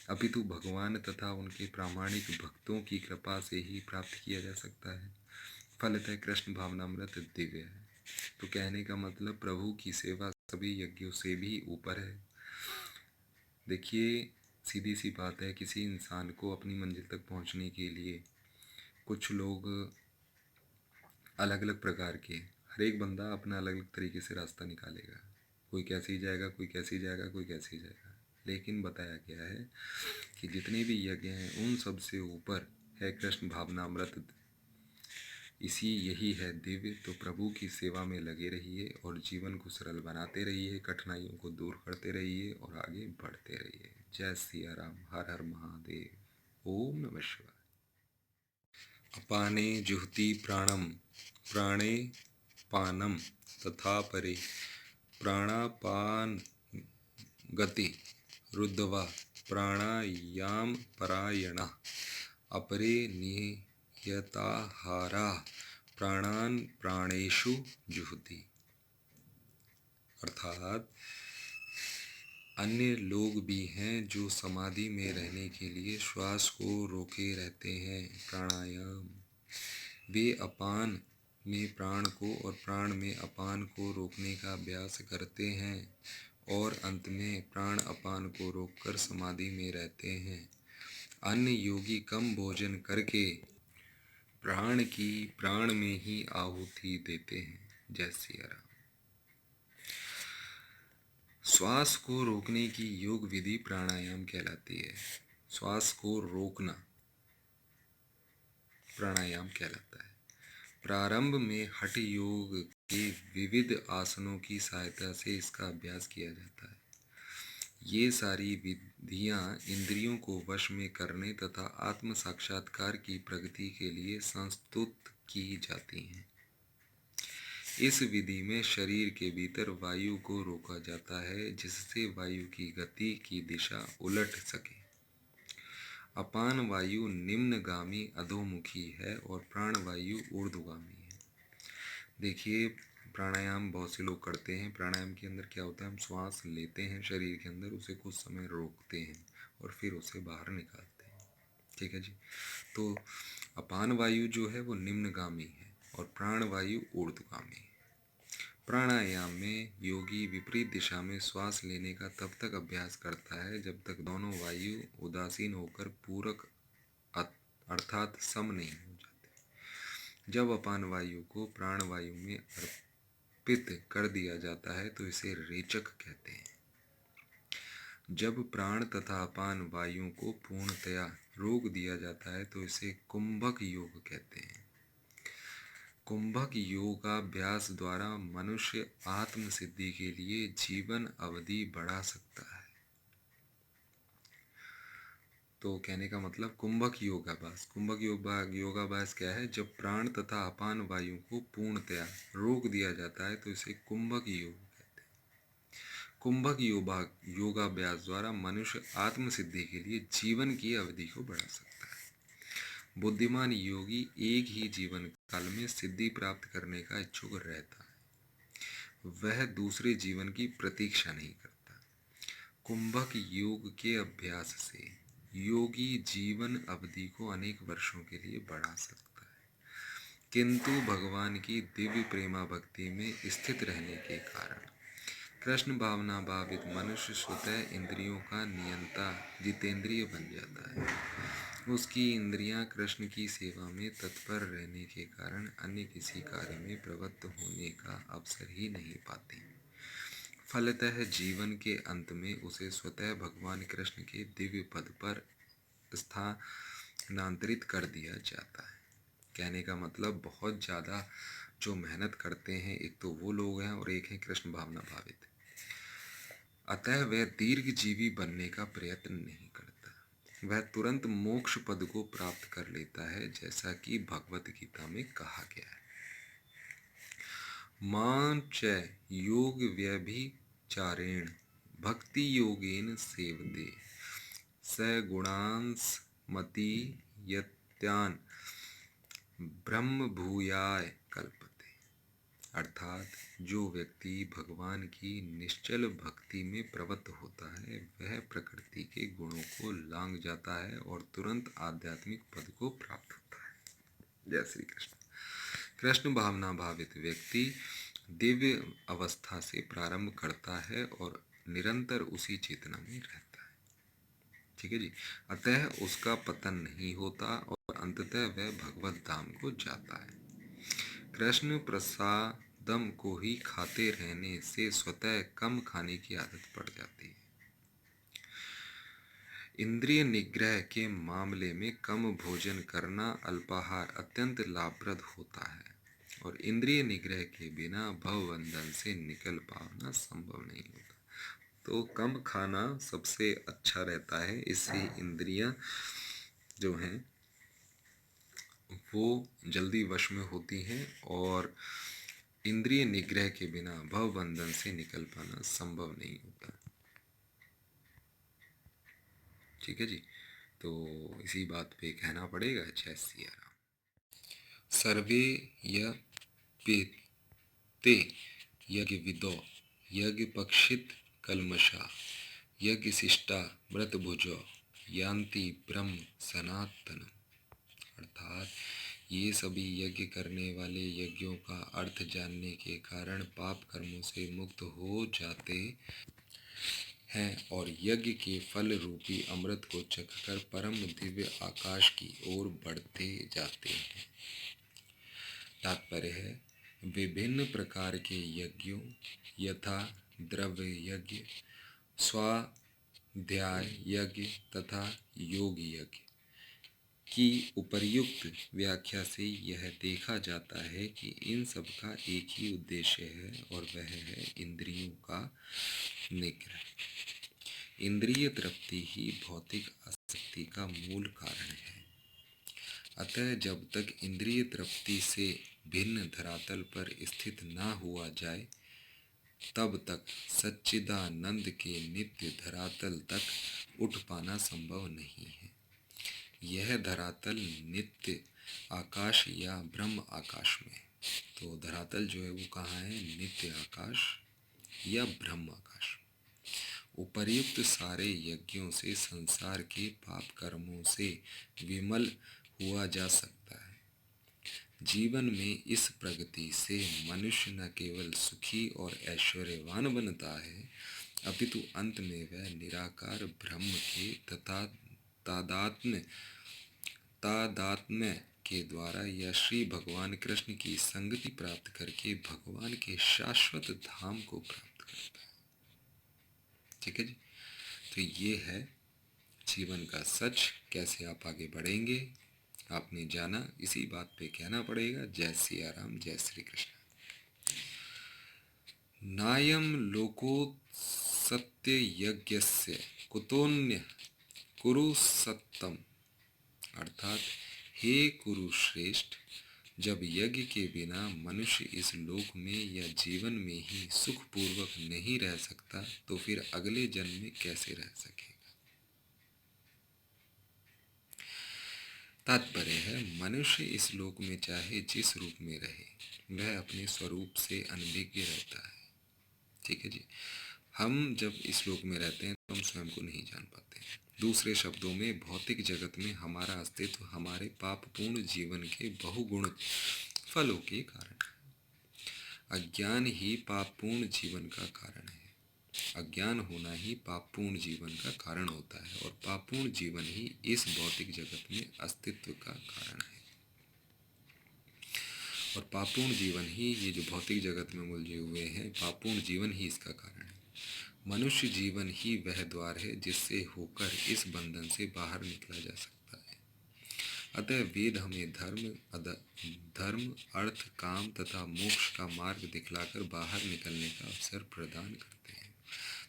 अपितु भगवान तथा उनके प्रामाणिक भक्तों की कृपा से ही प्राप्त किया जा सकता है। फलतः कृष्ण भावनामृत दिव्य है। तो कहने का मतलब प्रभु की सेवा सभी यज्ञों से भी ऊपर है। देखिए सीधी सी बात है, किसी इंसान को अपनी मंजिल तक पहुंचने के लिए कुछ लोग अलग अलग प्रकार के, हर एक बंदा अपना अलग अलग तरीके से रास्ता निकालेगा। कोई कैसे ही जाएगा, कोई कैसे ही जाएगा, कोई कैसे ही जाएगा। लेकिन बताया गया है कि जितने भी यज्ञ हैं उन सब से ऊपर है कृष्ण भावनामृत। यही है दिव्य। तो प्रभु की सेवा में लगे रहिए और जीवन को सरल बनाते रहिए, कठिनाइयों को दूर करते रहिए और आगे बढ़ते रहिए। जय सिया राम, हर हर महादेव। ओम नमः शिवाय। अपाने जुहति प्राणम, प्राणे पानम तथा परे प्राणापान गति रुद्धवा प्राणायाम परायणा अपरे नियताहारा प्राणान प्राणेषु जुहति। अर्थात अन्य लोग भी हैं जो समाधि में रहने के लिए श्वास को रोके रहते हैं, प्राणायाम। वे अपान में प्राण को और प्राण में अपान को रोकने का अभ्यास करते हैं और अंत में प्राण अपान को रोककर समाधि में रहते हैं। अन्य योगी कम भोजन करके प्राण की प्राण में ही आहुति देते हैं। जय सिया राम। श्वास को रोकने की योग विधि प्राणायाम कहलाती है। श्वास को रोकना, प्राणायाम कहलाता है। प्रारंभ में हठ योग के विविध आसनों की सहायता से इसका अभ्यास किया जाता है। ये सारी विधियां इंद्रियों को वश में करने तथा आत्म साक्षात्कार की प्रगति के लिए संस्तुत की जाती हैं। इस विधि में शरीर के भीतर वायु को रोका जाता है जिससे वायु की गति की दिशा उलट सके। अपान वायु निम्नगामी अधोमुखी है और प्राण वायु ऊर्ध्वगामी है। देखिए, प्राणायाम बहुत से लोग करते हैं। प्राणायाम के अंदर क्या होता है, हम श्वास लेते हैं शरीर के अंदर, उसे कुछ समय रोकते हैं और फिर उसे बाहर निकालते हैं। ठीक है जी। तो अपान वायु जो है वो निम्नगामी है और प्राण वायु ऊर्ध्वगामी है। प्राणायाम में योगी विपरीत दिशा में श्वास लेने का तब तक अभ्यास करता है जब तक दोनों वायु उदासीन होकर पूरक अर्थात सम नहीं हो जाते। जब अपान वायु को प्राण वायु में अर्पित कर दिया जाता है तो इसे रेचक कहते हैं। जब प्राण तथा अपान वायु को पूर्णतया रोक दिया जाता है तो इसे कुंभक योग कहते हैं। कुंभक योगाभ्यास द्वारा मनुष्य आत्म सिद्धि के लिए जीवन अवधि बढ़ा सकता है। तो कहने का मतलब कुंभक योगाभ्यास क्या है, जब प्राण तथा अपान वायु को पूर्णतया रोक दिया जाता है तो इसे कुंभक योग कहते हैं। कुंभक योगाभ्यास द्वारा मनुष्य आत्म सिद्धि के लिए जीवन की अवधि को बढ़ा सकता है। बुद्धिमान योगी एक ही जीवन काल में सिद्धि प्राप्त करने का इच्छुक रहता है, वह दूसरे जीवन की प्रतीक्षा नहीं करता। कुंभक योग के अभ्यास से योगी जीवन अवधि को अनेक वर्षों के लिए बढ़ा सकता है, किंतु भगवान की दिव्य प्रेमा भक्ति में स्थित रहने के कारण कृष्ण भावना भावित मनुष्य स्वतः इंद्रियों का नियंता जितेंद्रिय बन जाता है। उसकी इंद्रियां कृष्ण की सेवा में तत्पर रहने के कारण अन्य किसी कार्य में प्रवृत्त होने का अवसर ही नहीं पाती। फलतः जीवन के अंत में उसे स्वतः भगवान कृष्ण के दिव्य पद पर स्थानांतरित कर दिया जाता है। कहने का मतलब बहुत ज़्यादा जो मेहनत करते हैं, एक तो वो लोग हैं और एक है कृष्ण भावना भावित, अतः वह दीर्घ जीवी बनने का प्रयत्न नहीं करता, वह तुरंत मोक्ष पद को प्राप्त कर लेता है, जैसा कि भगवत गीता में कहा गया है। मां च योग व्यभिचारेण भक्ति योगेन सेवते स गुणांस मति यत्यान ब्रह्म भूयाय कल्पते। अर्थात जो व्यक्ति भगवान की निश्चल भक्ति में प्रवृत्त होता है वह प्रकृति के गुणों को लांघ जाता है और तुरंत आध्यात्मिक पद को प्राप्त होता है। जय श्री कृष्ण। कृष्ण भावना भावित व्यक्ति दिव्य अवस्था से प्रारंभ करता है और निरंतर उसी चेतना में रहता है। ठीक है जी। अतः उसका पतन नहीं होता और अंततः वह भगवत धाम को जाता है। कृष्ण प्रसादम को ही खाते रहने से स्वतः कम खाने की आदत पड़ जाती है। इंद्रिय निग्रह के मामले में कम भोजन करना अल्पाहार अत्यंत लाभप्रद होता है और इंद्रिय निग्रह के बिना भवबंधन से निकल पाना संभव नहीं होता। तो कम खाना सबसे अच्छा रहता है, इससे इंद्रियां जो हैं वो जल्दी वश में होती हैं और इंद्रिय निग्रह के बिना भवबंधन से निकल पाना संभव नहीं होता। ठीक है जी। तो इसी बात पे कहना पड़ेगा जय सिया राम। सर्वे यज्ञते यज्ञ विदो यज्ञ पक्षित कलमशा यज्ञ शिष्टा व्रत भुजो यान्ति ब्रह्म सनातनम। अर्थात ये सभी यज्ञ करने वाले यज्ञों का अर्थ जानने के कारण पाप कर्मों से मुक्त हो जाते हैं और यज्ञ के फल रूपी अमृत को चखकर परम दिव्य आकाश की ओर बढ़ते जाते हैं। तात्पर्य है, विभिन्न प्रकार के यज्ञों यथा द्रव्य यज्ञ, स्वाध्याय यज्ञ तथा योग यज्ञ की उपर्युक्त व्याख्या से यह देखा जाता है कि इन सब का एक ही उद्देश्य है और वह है इंद्रियों का निग्रह। इंद्रिय तृप्ति ही भौतिक आसक्ति का मूल कारण है। अतः जब तक इंद्रिय तृप्ति से भिन्न धरातल पर स्थित ना हुआ जाए तब तक सच्चिदानंद के नित्य धरातल तक उठ पाना संभव नहीं है। यह धरातल नित्य आकाश या ब्रह्म आकाश में, तो धरातल जो है वो कहाँ है? नित्य आकाश या ब्रह्म आकाश। उपर्युक्त सारे यज्ञों से संसार के पाप कर्मों से विमल हुआ जा सकता है। जीवन में इस प्रगति से मनुष्य न केवल सुखी और ऐश्वर्यवान बनता है, अपितु अंत में वह निराकार ब्रह्म के तथा तादात्म्य के द्वारा या श्री भगवान कृष्ण की संगति प्राप्त करके भगवान के शाश्वत धाम को प्राप्त करता है। ठीक है जी। तो ये है जीवन का सच। कैसे आप आगे बढ़ेंगे आपने जाना, इसी बात पे कहना पड़ेगा। जय सिया राम, जय श्री कृष्ण। नायम लोको सत्य यज्ञस्य कुतोन्य कुरु सत्तम, अर्थात हे कुरु श्रेष्ठ, जब यज्ञ के बिना मनुष्य इस लोक में या जीवन में ही सुखपूर्वक नहीं रह सकता तो फिर अगले जन्म में कैसे रह सकेगा। तात्पर्य है मनुष्य इस लोक में चाहे जिस रूप में रहे वह अपने स्वरूप से अनभिज्ञ रहता है। ठीक है जी। हम जब इस लोक में रहते हैं तो हम स्वयं को नहीं जान पाते हैं। दूसरे शब्दों में भौतिक जगत में हमारा अस्तित्व हमारे पापपूर्ण जीवन के बहुगुण फलों के कारण है। अज्ञान ही पापपूर्ण जीवन का कारण है। अज्ञान होना ही पापपूर्ण जीवन का कारण होता है और पापपूर्ण जीवन ही इस भौतिक जगत में अस्तित्व का कारण है। और पापपूर्ण जीवन ही, ये जो भौतिक जगत में उलझे हुए हैं, पापपूर्ण जीवन ही इसका कारण है। मनुष्य जीवन ही वह द्वार है जिससे होकर इस बंधन से बाहर निकला जा सकता है। अतः वेद हमें धर्म, अर्थ, काम तथा मोक्ष का मार्ग दिखलाकर बाहर निकलने का अवसर प्रदान करते हैं।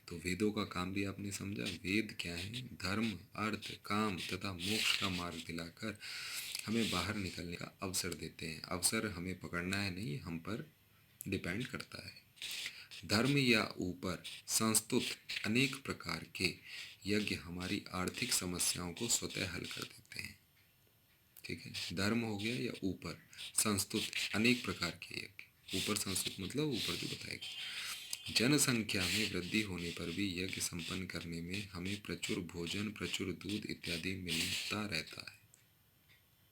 तो वेदों का काम भी आपने समझा। वेद क्या है? धर्म, अर्थ, काम तथा मोक्ष का मार्ग दिलाकर हमें बाहर निकलने का अवसर देते हैं। अवसर हमें पकड़ना है नहीं, हम पर डिपेंड करता है। धर्म या ऊपर संस्तुत अनेक प्रकार के यज्ञ हमारी आर्थिक समस्याओं को स्वतः हल कर देते हैं। ठीक है। धर्म हो गया या ऊपर संस्तुत अनेक प्रकार के यज्ञ। ऊपर संस्तुत मतलब ऊपर जो बताएगा। जनसंख्या में वृद्धि होने पर भी यज्ञ संपन्न करने में हमें प्रचुर भोजन, प्रचुर दूध इत्यादि मिलता रहता है।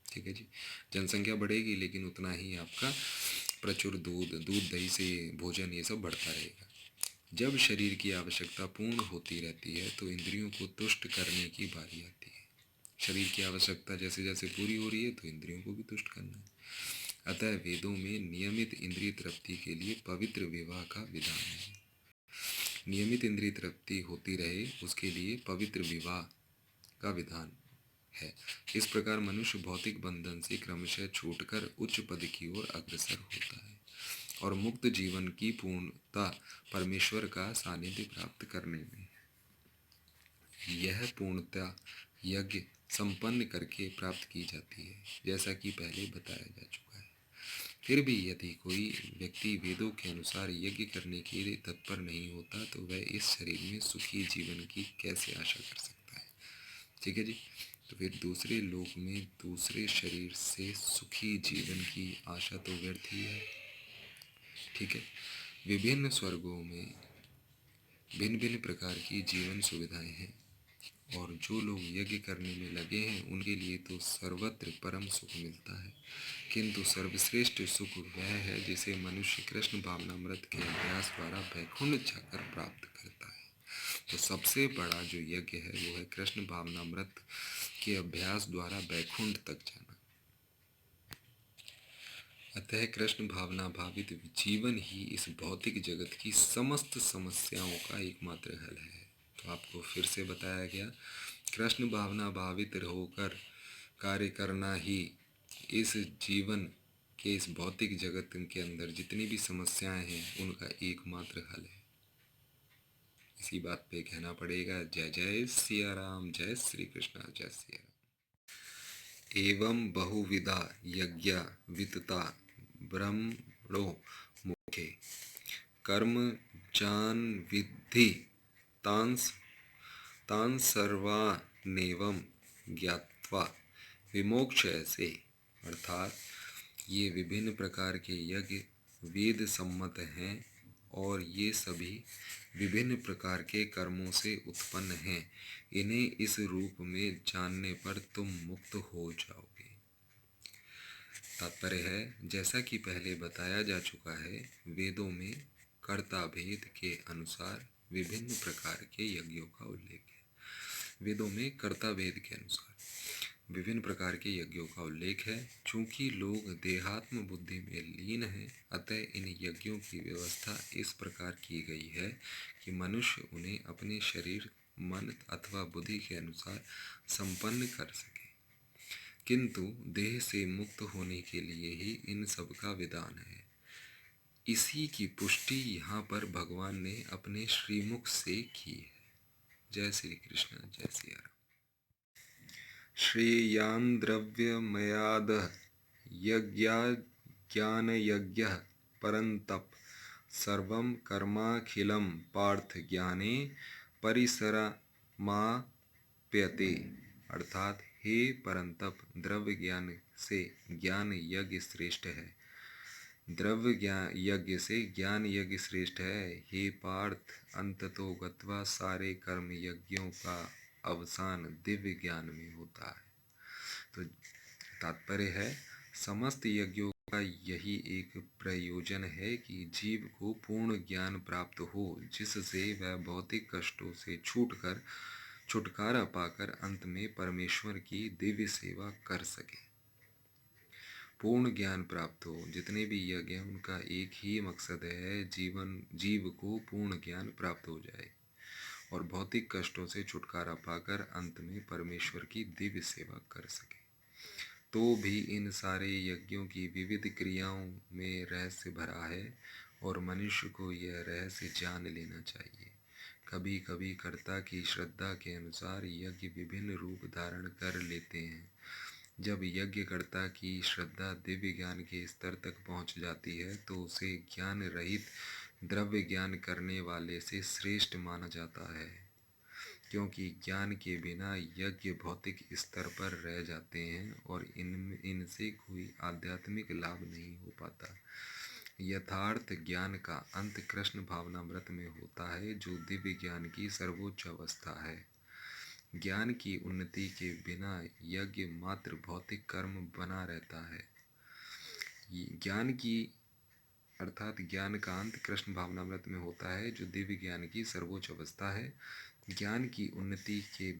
ठीक है जी। जनसंख्या बढ़ेगी लेकिन उतना ही आपका प्रचुर दूध दही से भोजन ये सब बढ़ता रहेगा। जब शरीर की आवश्यकता पूर्ण होती रहती है तो इंद्रियों को तुष्ट करने की बारी आती है। शरीर की आवश्यकता जैसे जैसे पूरी हो रही है तो इंद्रियों को भी तुष्ट करना है। अतः वेदों में नियमित इंद्रिय तृप्ति के लिए पवित्र विवाह का विधान है। नियमित इंद्रिय तृप्ति होती रहे उसके लिए पवित्र विवाह का विधान है। इस प्रकार मनुष्य भौतिक बंधन से क्रमशः छूटकर उच्च पद की ओर अग्रसर होता है और मुक्त जीवन की पूर्णता परमेश्वर का सानिध्य प्राप्त करने में यह पूर्णता यज्ञ संपन्न करके प्राप्त की जाती है, जैसा कि पहले बताया जा चुका है। फिर भी यदि कोई व्यक्ति वेदों के अनुसार यज्ञ करने के लिए तत्पर नहीं होता तो वह इस शरीर में सुखी जीवन की कैसे आशा कर सकता है। ठीक है जी। तो फिर दूसरे लोक में दूसरे शरीर से सुखी जीवन की आशा तो व्यर्थ ही है। ठीक है। विभिन्न स्वर्गों में भिन्न भिन्न प्रकार की जीवन सुविधाएं हैं और जो लोग यज्ञ करने में लगे हैं उनके लिए तो सर्वत्र परम सुख मिलता है, किंतु सर्वश्रेष्ठ सुख वह है जिसे मनुष्य कृष्ण भावनामृत के अभ्यास द्वारा वैकुंठ जाकर प्राप्त करता है। तो सबसे बड़ा जो यज्ञ है वो है कृष्ण भावनामृत के अभ्यास द्वारा वैकुंठ तक जाना। अतः कृष्ण भावना भावित जीवन ही इस भौतिक जगत की समस्त समस्याओं का एकमात्र हल है। तो आपको फिर से बताया गया, कृष्ण भावना भावित होकर कार्य करना ही इस जीवन के इस भौतिक जगत के अंदर जितनी भी समस्याएं हैं उनका एकमात्र हल है। इसी बात पे कहना पड़ेगा जय जय सिया राम, जय श्री कृष्ण, जय सिया राम। एवं बहुविधा यज्ञा वितता ब्रह्मणो मुखे कर्म जान विद्धि तांस तान सर्वानेवं ज्ञात्वा विमोक्ष से। अर्थात ये विभिन्न प्रकार के यज्ञ वेद सम्मत हैं और ये सभी विभिन्न प्रकार के कर्मों से उत्पन्न हैं। इन्हें इस रूप में जानने पर तुम मुक्त हो जाओगे। तात्पर्य है, जैसा कि पहले बताया जा चुका है, वेदों में कर्ता भेद के अनुसार विभिन्न प्रकार के यज्ञों का उल्लेख है। वेदों में कर्ता भेद के अनुसार विभिन्न प्रकार के यज्ञों का उल्लेख है। चूंकि लोग देहात्म बुद्धि में लीन हैं, अतः इन यज्ञों की व्यवस्था इस प्रकार की गई है कि मनुष्य उन्हें अपने शरीर, मन अथवा बुद्धि के अनुसार संपन्न कर सके। किंतु देह से मुक्त होने के लिए ही इन सब का विधान है। इसी की पुष्टि यहाँ पर भगवान ने अपने श्रीमुख से की है। जय श्री कृष्ण, जय सिया राम। श्रेयान् द्रव्यमयादः यज्ञाज्ञानयज्ञः परन्तप सर्वं कर्माखिलं पार्थ ज्ञाने परिसरमाप्यते। अर्थात हे परंतप, द्रव्य ज्ञान से ज्ञान यज्ञ श्रेष्ठ है। द्रव्य ज्ञान यज्ञ से ज्ञान यज्ञ श्रेष्ठ है। हे पार्थ, अंततो गत्वा सारे कर्म यज्ञों का अवसान दिव्य ज्ञान में होता है। तो तात्पर्य है, समस्त यज्ञों का यही एक प्रयोजन है कि जीव को पूर्ण ज्ञान प्राप्त हो, जिससे वह भौतिक कष्टों से छुटकारा पाकर अंत में परमेश्वर की दिव्य सेवा कर सके। पूर्ण ज्ञान प्राप्त हो। जितने भी यज्ञ हैं उनका एक ही मकसद है, जीव को पूर्ण ज्ञान प्राप्त हो जाए और भौतिक कष्टों से छुटकारा पाकर अंत में परमेश्वर की दिव्य सेवा कर सके। तो भी इन सारे यज्ञों की विविध क्रियाओं में रहस्य भरा है और मनुष्य को यह रहस्य जान लेना चाहिए। कभी कभी कर्ता की श्रद्धा के अनुसार यज्ञ विभिन्न रूप धारण कर लेते हैं। जब यज्ञकर्ता की श्रद्धा दिव्य ज्ञान के स्तर तक पहुंच जाती है तो उसे ज्ञान रहित द्रव्य ज्ञान करने वाले से श्रेष्ठ माना जाता है, क्योंकि ज्ञान के बिना यज्ञ भौतिक स्तर पर रह जाते हैं और इनसे कोई आध्यात्मिक लाभ नहीं हो पाता। यथार्थ ज्ञान का अंत कृष्ण भावनामृत में होता है, जो दिव्य ज्ञान की सर्वोच्च अवस्था है। ज्ञान की उन्नति के बिना यज्ञ मात्र भौतिक कर्म बना रहता है। ज्ञान का अंत कृष्ण भावनामृत में होता है, जो दिव्य ज्ञान की सर्वोच्च अवस्था है। ज्ञान की उन्नति के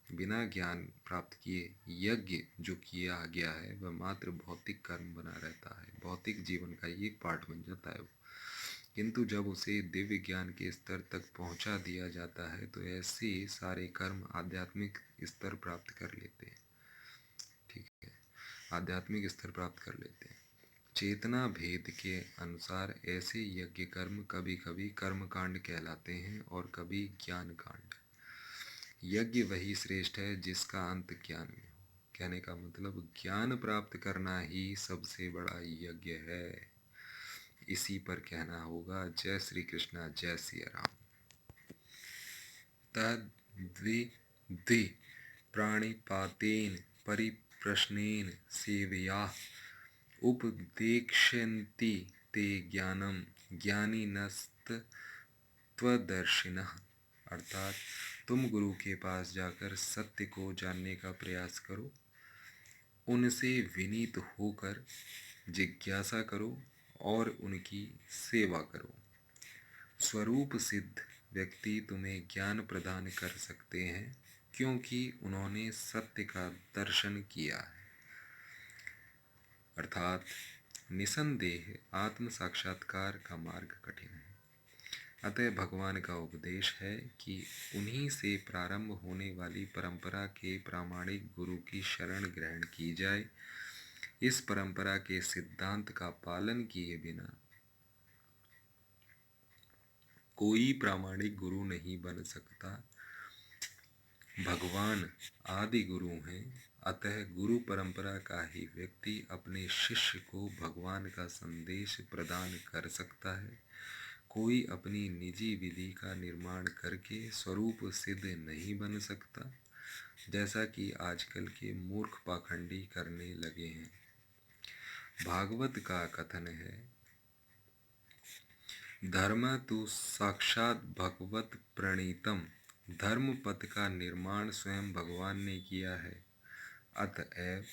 बिना ज्ञान प्राप्त किए यज्ञ जो किया गया है वह मात्र भौतिक कर्म बना रहता है, भौतिक जीवन का एक पार्ट बन जाता है वो। किंतु जब उसे दिव्य ज्ञान के स्तर तक पहुंचा दिया जाता है तो ऐसे सारे कर्म आध्यात्मिक स्तर प्राप्त कर लेते हैं। ठीक है, आध्यात्मिक स्तर प्राप्त कर लेते हैं। चेतना भेद के अनुसार ऐसे यज्ञ कर्म कभी कभी कर्मकांड कहलाते हैं और कभी ज्ञान कांड। यज्ञ वही श्रेष्ठ है जिसका अंत ज्ञान में हो। कहने का मतलब, ज्ञान प्राप्त करना ही सबसे बड़ा यज्ञ है। इसी पर कहना होगा जय श्री कृष्णा, जय सिया राम। तद्विधि प्राणिपातेन परिप्रश्नेन सेवया उपदेक्ष्यन्ति ते ज्ञानम ज्ञानिनस्तत्वदर्शिनः। अर्थात तुम गुरु के पास जाकर सत्य को जानने का प्रयास करो, उनसे विनीत होकर जिज्ञासा करो और उनकी सेवा करो। स्वरूप सिद्ध व्यक्ति तुम्हें ज्ञान प्रदान कर सकते हैं, क्योंकि उन्होंने सत्य का दर्शन किया है। अर्थात निसंदेह आत्म साक्षात्कार का मार्ग कठिन है, अतः भगवान का उपदेश है कि उन्हीं से प्रारंभ होने वाली परंपरा के प्रामाणिक गुरु की शरण ग्रहण की जाए। इस परंपरा के सिद्धांत का पालन किए बिना कोई प्रामाणिक गुरु नहीं बन सकता। भगवान आदि गुरु हैं, अतः गुरु परंपरा का ही व्यक्ति अपने शिष्य को भगवान का संदेश प्रदान कर सकता है। कोई अपनी निजी विधि का निर्माण करके स्वरूप सिद्ध नहीं बन सकता, जैसा कि आजकल के मूर्ख पाखंडी करने लगे हैं। भागवत का कथन है, धर्म तो साक्षात भगवत प्रणीतम। धर्म पद का निर्माण स्वयं भगवान ने किया है। अतएव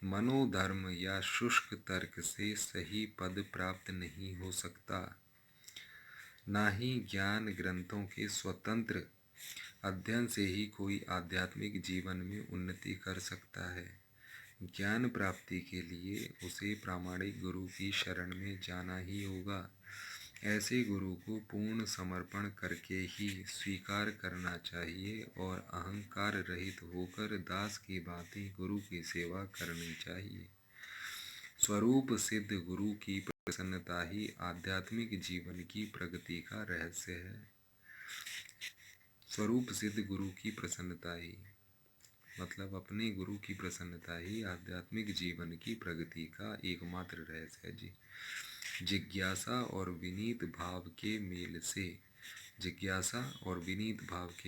मनोधर्म या शुष्क तर्क से सही पद प्राप्त नहीं हो सकता। ना ही ज्ञान ग्रंथों के स्वतंत्र अध्ययन से ही कोई आध्यात्मिक जीवन में उन्नति कर सकता है। ज्ञान प्राप्ति के लिए उसे प्रामाणिक गुरु की शरण में जाना ही होगा। ऐसे गुरु को पूर्ण समर्पण करके ही स्वीकार करना चाहिए और अहंकार रहित होकर दास की भांति गुरु की सेवा करनी चाहिए। स्वरूप सिद्ध गुरु की प्रसन्नता ही आध्यात्मिक जीवन की प्रगति का रहस्य है। स्वरूप सिद्ध गुरु की प्रसन्नता ही मतलब अपने गुरु की प्रसन्नता ही आध्यात्मिक जीवन की प्रगति का एकमात्र रहस्य है जी। जिज्ञासा और विनीत भाव के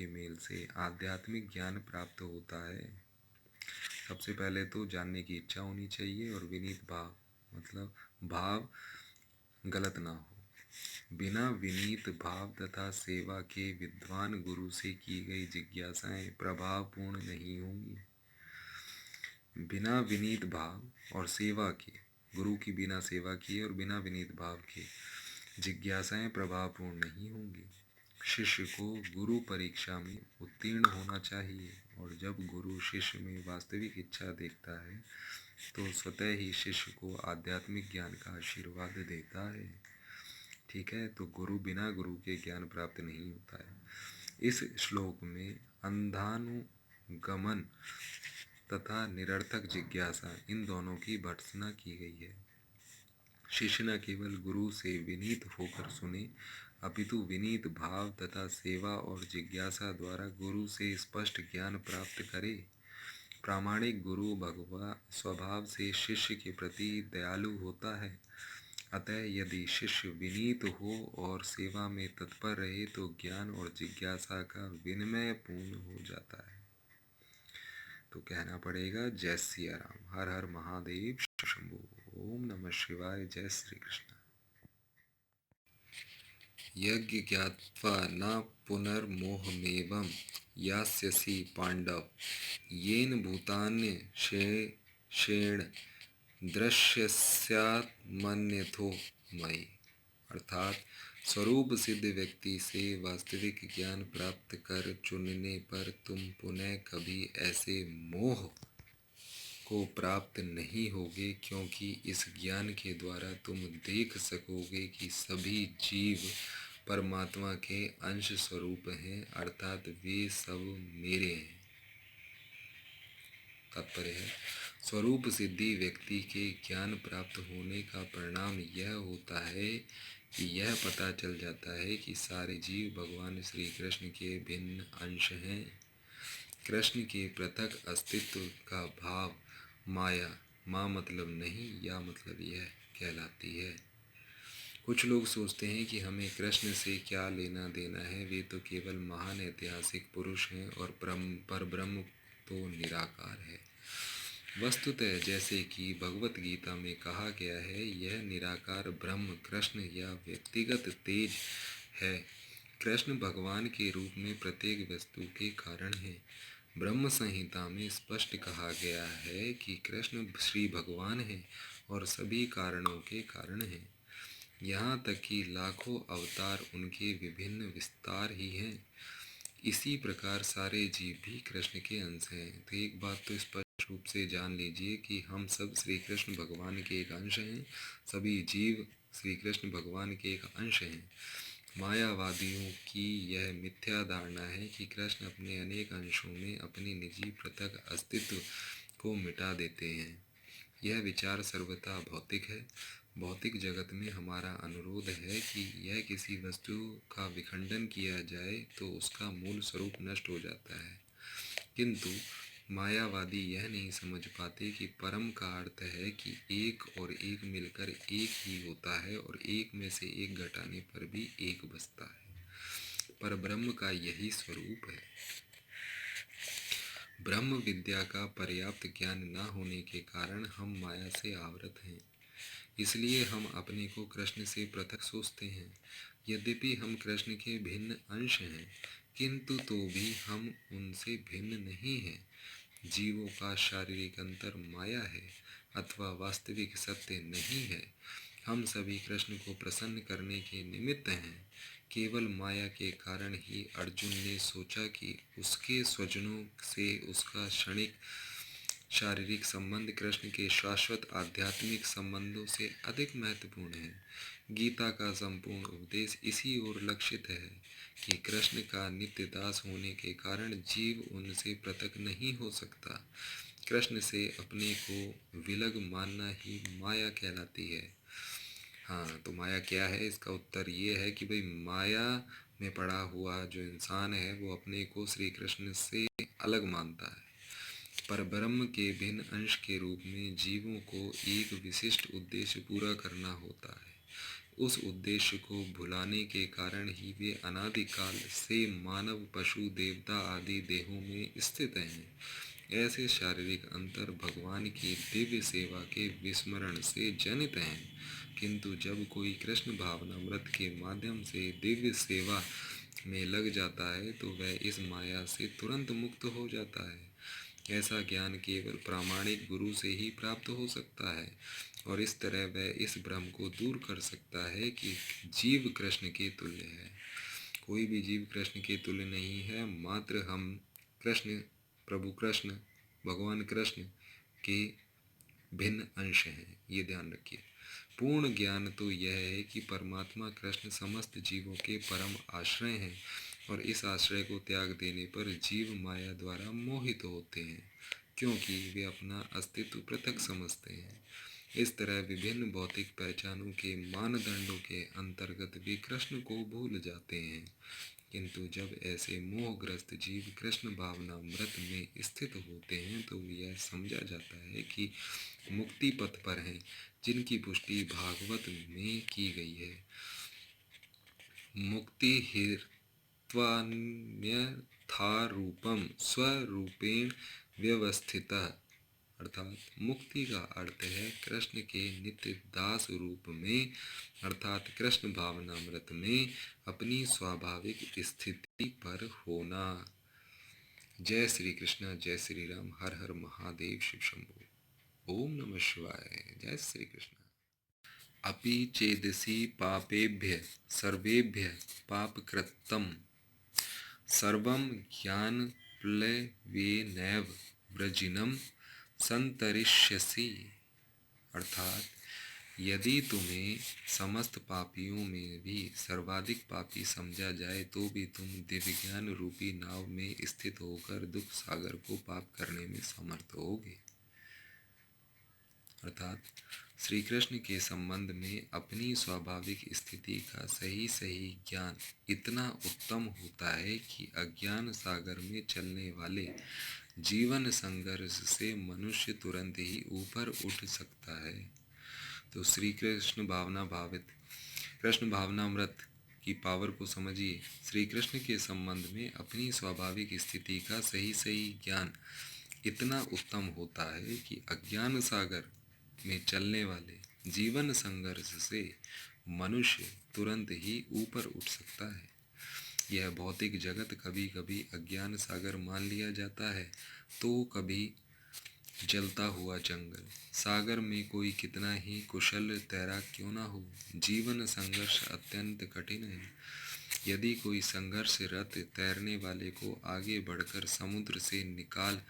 मेल से आध्यात्मिक ज्ञान प्राप्त होता है। सबसे पहले तो जानने की इच्छा होनी चाहिए और विनीत भाव मतलब भाव गलत ना हो। बिना विनीत भाव तथा सेवा के विद्वान गुरु से की गई जिज्ञासाएं प्रभावपूर्ण नहीं होंगी। बिना विनीत भाव और सेवा के गुरु की बिना सेवा किए और बिना विनीत भाव के जिज्ञासाएं प्रभावपूर्ण नहीं होंगी। शिष्य को गुरु परीक्षा में उत्तीर्ण होना चाहिए और जब गुरु शिष्य में वास्तविक इच्छा देखता है तो स्वतः ही शिष्य को आध्यात्मिक ज्ञान का आशीर्वाद देता है। ठीक है, तो गुरु बिना गुरु के ज्ञान प्राप्त नहीं होता है। इस श्लोक में अंधानुगमन तथा निरर्थक जिज्ञासा इन दोनों की भर्त्सना की गई है। शिष्य न केवल गुरु से विनीत होकर सुने, अपितु विनीत भाव तथा सेवा और जिज्ञासा द्वारा गुरु से स्पष्ट ज्ञान प्राप्त करे। प्रामाणिक गुरु भगवा स्वभाव से शिष्य के प्रति दयालु होता है। अतः यदि शिष्य विनीत हो और सेवा में तत्पर रहे तो ज्ञान और जिज्ञासा का विनिमय पूर्ण हो जाता है। तो कहना पड़ेगा जय सिया राम, हर हर महादेव शंभो, ओम नमः शिवाय, जय श्री कृष्ण। यज्ञ ज्ञात्वा न पुनर्मोहमेवं यास्यसि पांडव, येन भूतान्य शेण दृश्यस्यात्मन्यथो मयि। अर्थात स्वरूप सिद्ध व्यक्ति से वास्तविक ज्ञान प्राप्त कर चुनने पर तुम पुनः कभी ऐसे मोह को प्राप्त नहीं होगे, क्योंकि इस ज्ञान के द्वारा तुम देख सकोगे कि सभी जीव परमात्मा के अंश स्वरूप हैं, अर्थात वे सब मेरे हैं। तात्पर्य है, स्वरूप सिद्धि व्यक्ति के ज्ञान प्राप्त होने का परिणाम यह होता है कि यह पता चल जाता है कि सारे जीव भगवान श्री कृष्ण के भिन्न अंश हैं। कृष्ण के पृथक अस्तित्व का भाव माया, माँ मतलब नहीं या मतलब यह कहलाती है। कुछ लोग सोचते हैं कि हमें कृष्ण से क्या लेना देना है, वे तो केवल महान ऐतिहासिक पुरुष हैं और परब्रह्म तो निराकार है। वस्तुतः जैसे कि भगवत गीता में कहा गया है, यह निराकार ब्रह्म कृष्ण या व्यक्तिगत तेज है। कृष्ण भगवान के रूप में प्रत्येक वस्तु के कारण है। ब्रह्म संहिता में स्पष्ट कहा गया है कि कृष्ण श्री भगवान हैं और सभी कारणों के कारण हैं। यहाँ तक कि लाखों अवतार उनके विभिन्न विस्तार ही हैं। इसी प्रकार सारे जीव भी कृष्ण के अंश हैं। तो एक बात तो स्पष्ट रूप से जान लीजिए कि हम सब श्री कृष्ण भगवान के एक अंश हैं। सभी जीव श्री कृष्ण भगवान के एक अंश हैं। मायावादियों की यह मिथ्या धारणा है कि कृष्ण अपने अनेक अंशों में अपनी निजी पृथक अस्तित्व को मिटा देते हैं। यह विचार सर्वथा भौतिक है। भौतिक जगत में हमारा अनुरोध है कि यह किसी वस्तु का विखंडन किया जाए तो उसका मूल स्वरूप नष्ट हो जाता है, किंतु मायावादी यह नहीं समझ पाते कि परम का अर्थ है कि एक और एक मिलकर एक ही होता है और एक में से एक घटाने पर भी एक बचता है। पर ब्रह्म का यही स्वरूप है। ब्रह्म विद्या का पर्याप्त ज्ञान न होने के कारण हम माया से आवृत हैं। इसलिए हम अपने को कृष्ण से पृथक सोचते हैं। यद्यपि हम कृष्ण के भिन्न अंश हैं, किंतु तो भी हम उनसे भिन्न नहीं हैं। जीवों का शारीरिक अंतर माया है अथवा वास्तविक सत्य नहीं है। हम सभी कृष्ण को प्रसन्न करने के निमित्त हैं। केवल माया के कारण ही अर्जुन ने सोचा कि उसके स्वजनों से उसका क्षणिक शारीरिक संबंध कृष्ण के शाश्वत आध्यात्मिक संबंधों से अधिक महत्वपूर्ण है। गीता का संपूर्ण उपदेश इसी ओर लक्षित है कि कृष्ण का नित्य दास होने के कारण जीव उनसे पृथक नहीं हो सकता। कृष्ण से अपने को विलग मानना ही माया कहलाती है। हाँ, तो माया क्या है? इसका उत्तर ये है कि भाई माया में पड़ा हुआ जो इंसान है वो अपने को श्री कृष्ण से अलग मानता है। पर ब्रह्म के भिन्न अंश के रूप में जीवों को एक विशिष्ट उद्देश्य पूरा करना होता है। उस उद्देश्य को भुलाने के कारण ही वे अनादिकाल से मानव, पशु, देवता आदि देहों में स्थित हैं। ऐसे शारीरिक अंतर भगवान की दिव्य सेवा के विस्मरण से जनित हैं, किंतु जब कोई कृष्ण भावनामृत के माध्यम से दिव्य सेवा में लग जाता है तो वह इस माया से तुरंत मुक्त हो जाता है। ऐसा ज्ञान केवल प्रामाणिक गुरु से ही प्राप्त हो सकता है और इस तरह वह इस भ्रम को दूर कर सकता है कि जीव कृष्ण के तुल्य है। कोई भी जीव कृष्ण के तुल्य नहीं है, मात्र हम कृष्ण, प्रभु कृष्ण, भगवान कृष्ण के भिन्न अंश हैं। ये ध्यान रखिए। पूर्ण ज्ञान तो यह है कि परमात्मा कृष्ण समस्त जीवों के परम आश्रय हैं और इस आश्रय को त्याग देने पर जीव माया द्वारा मोहित होते हैं, क्योंकि वे अपना अस्तित्व पृथक समझते हैं। इस तरह विभिन्न भौतिक पहचानों के मानदंडों के अंतर्गत वे कृष्ण को भूल जाते हैं, किंतु जब ऐसे मोहग्रस्त जीव कृष्ण भावनामृत में स्थित होते हैं तो यह समझा जाता है कि मुक्ति पथ पर हैं, जिनकी पुष्टि भागवत में की गई है। मुक्ति हेत्वान्यथारूपम स्वरूपेण व्यवस्थितः, अर्थात मुक्ति का अर्थ है कृष्ण के नित्य दास रूप में अर्थात कृष्ण भावनामृत में अपनी स्वाभाविक स्थिति पर होना। जय श्री कृष्ण, जय श्री राम, हर हर महादेव, शिव शंभो। ओम नमः शिवाय। जय श्री कृष्ण। अपि चेदसि पापेभ्य सर्वेभ्य पापकृतं सर्वं ज्ञानप्लवेनैव वृजिनं संतरिष्यसि, अर्थात यदि तुम्हें समस्त पापियों में भी सर्वाधिक पापी समझा जाए तो भी तुम दिव्य ज्ञान रूपी नाव में स्थित होकर दुख सागर को पाप करने में समर्थ होगे। अर्थात श्री कृष्ण के संबंध में अपनी स्वाभाविक स्थिति का सही सही ज्ञान इतना उत्तम होता है कि अज्ञान सागर में चलने वाले जीवन संघर्ष से मनुष्य तुरंत ही ऊपर उठ सकता है। तो श्री कृष्ण भावनामृत की पावर को समझिए। श्री कृष्ण के संबंध में अपनी स्वाभाविक स्थिति का सही सही ज्ञान इतना उत्तम होता है कि अज्ञान सागर में चलने वाले जीवन संघर्ष से मनुष्य तुरंत ही ऊपर उठ सकता है। यह भौतिक जगत कभी कभी अज्ञान सागर मान लिया जाता है तो कभी जलता हुआ जंगल। सागर में कोई कितना ही कुशल तैराक क्यों ना हो, जीवन संघर्ष अत्यंत कठिन है। यदि कोई संघर्षरत तैरने वाले को आगे बढ़कर समुद्र से निकाल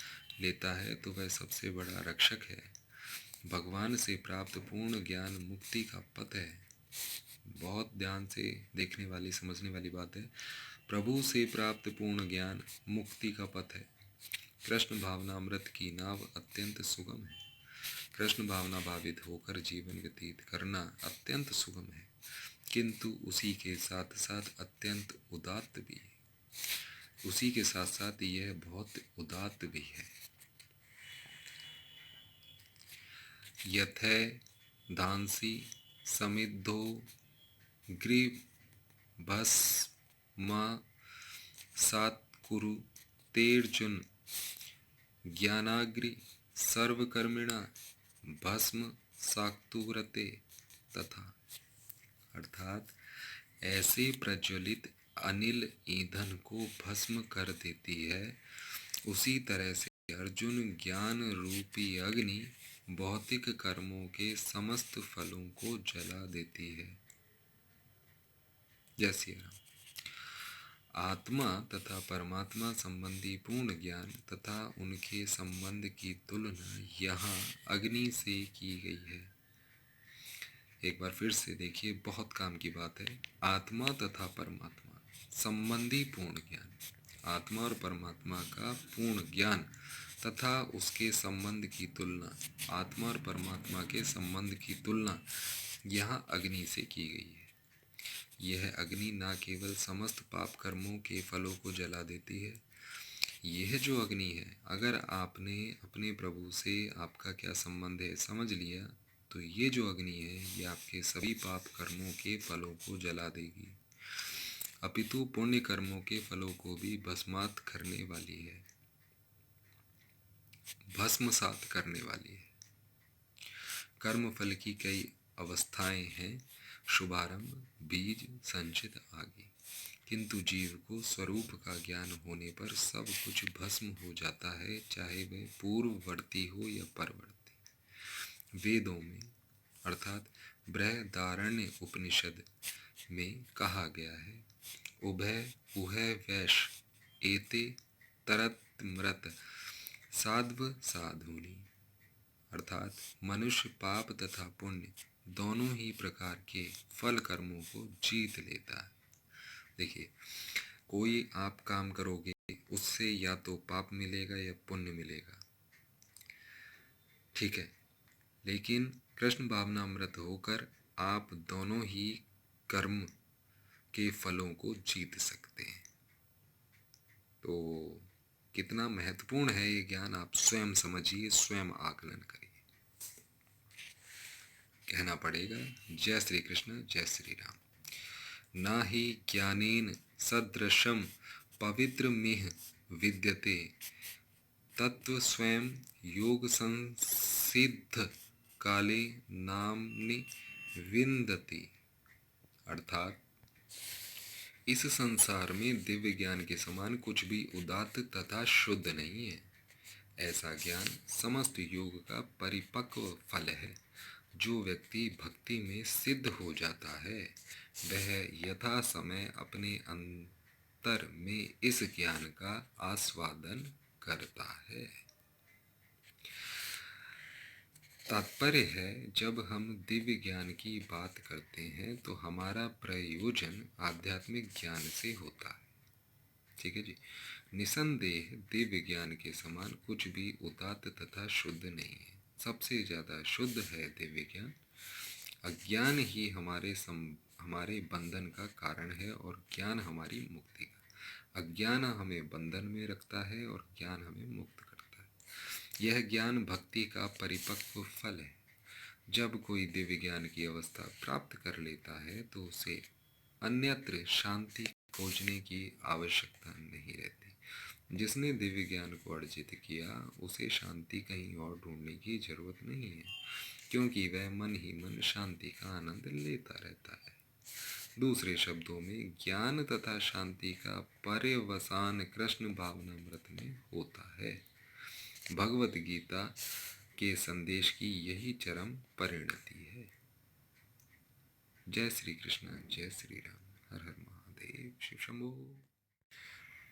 लेता है तो वह सबसे बड़ा रक्षक है। भगवान से प्राप्त पूर्ण ज्ञान मुक्ति का पथ है। बहुत ध्यान से देखने वाली समझने वाली बात है। प्रभु से प्राप्त पूर्ण ज्ञान मुक्ति का पथ है। कृष्ण भावनामृत की नाव अत्यंत सुगम है। कृष्ण भावना भावित होकर जीवन व्यतीत करना अत्यंत सुगम है, किंतु उसी के साथ साथ अत्यंत उदात्त भी है। उसी के साथ साथ यह बहुत उदात्त भी है। यथै धांसी समिद्धो ग्रीभस्म सात्कुरु तेर्जुन ज्ञानाग्रि सर्वकर्मिणा भस्म साक्तुव्रते तथा। अर्थात ऐसे प्रज्वलित अनिल ईंधन को भस्म कर देती है, उसी तरह से अर्जुन ज्ञान रूपी अग्नि भौतिक कर्मों के समस्त फलों को जला देती है। जय श्री राम। आत्मा तथा परमात्मा संबंधी पूर्ण ज्ञान तथा उनके संबंध की तुलना यहाँ अग्नि से की गई है। एक बार फिर से देखिए, बहुत काम की बात है। आत्मा तथा परमात्मा संबंधी पूर्ण ज्ञान, आत्मा और परमात्मा का पूर्ण ज्ञान तथा उसके संबंध की तुलना, आत्मा और परमात्मा के संबंध की तुलना यहाँ अग्नि से की गई है। यह अग्नि न केवल समस्त पाप कर्मों के फलों को जला देती है, यह जो अग्नि है, अगर आपने अपने प्रभु से आपका क्या संबंध है समझ लिया, तो ये जो अग्नि है ये आपके सभी पाप कर्मों के फलों को जला देगी, अपितु पुण्य कर्मों के फलों को भी भस्मात करने वाली है, भस्मसात करने वाली है। कर्म फल की कई अवस्थाएं हैं, शुभारंभ, बीज, संचित आदि, किंतु जीव को स्वरूप का ज्ञान होने पर सब कुछ भस्म हो जाता है, चाहे वह पूर्ववर्ती हो या परवर्ती। वेदों में अर्थात बृहदारण्य उपनिषद में कहा गया है, उभय उभय वैश एते तरत मृत साध्व साधुनी। अर्थात मनुष्य पाप तथा पुण्य दोनों ही प्रकार के फल कर्मों को जीत लेता है। देखिए, कोई आप काम करोगे, उससे या तो पाप मिलेगा या पुण्य मिलेगा, ठीक है, लेकिन कृष्ण भावनामृत होकर आप दोनों ही कर्म के फलों को जीत सकते हैं। तो कितना महत्वपूर्ण है ये ज्ञान, आप स्वयं समझिए, स्वयं आकलन करिए। कहना पड़ेगा, जय श्री कृष्ण, जय श्री राम। ना ही ज्ञानेन सदृशम पवित्र मिह विद्यते तत्व स्वयं योग संसिद्ध काले नामनि विन्दति। अर्थात इस संसार में दिव्य ज्ञान के समान कुछ भी उदात्त तथा शुद्ध नहीं है। ऐसा ज्ञान समस्त योग का परिपक्व फल है। जो व्यक्ति भक्ति में सिद्ध हो जाता है, वह यथा समय अपने अंतर में इस ज्ञान का आस्वादन करता है। तात्पर्य है, जब हम दिव्य ज्ञान की बात करते हैं तो हमारा प्रयोजन आध्यात्मिक ज्ञान से होता है, ठीक है जी। निसंदेह दिव्य ज्ञान के समान कुछ भी उदात्त तथा शुद्ध नहीं है। सबसे ज़्यादा शुद्ध है दिव्य ज्ञान। अज्ञान ही हमारे बंधन का कारण है और ज्ञान हमारी मुक्ति का। अज्ञान हमें बंधन में रखता है और ज्ञान हमें मुक्त करता है। यह ज्ञान भक्ति का परिपक्व फल है। जब कोई दिव्य ज्ञान की अवस्था प्राप्त कर लेता है तो उसे अन्यत्र शांति खोजने की आवश्यकता नहीं रहती। जिसने दिव्य ज्ञान को अर्जित किया, उसे शांति कहीं और ढूंढने की जरूरत नहीं है, क्योंकि वह मन ही मन शांति का आनंद लेता रहता है। दूसरे शब्दों में, ज्ञान तथा शांति का पर्यवसान कृष्ण भावनामृत में होता है। भगवत गीता के संदेश की यही चरम परिणति है। जय श्री कृष्ण, जय श्री राम, हर हर महादेव, शिव शंभो।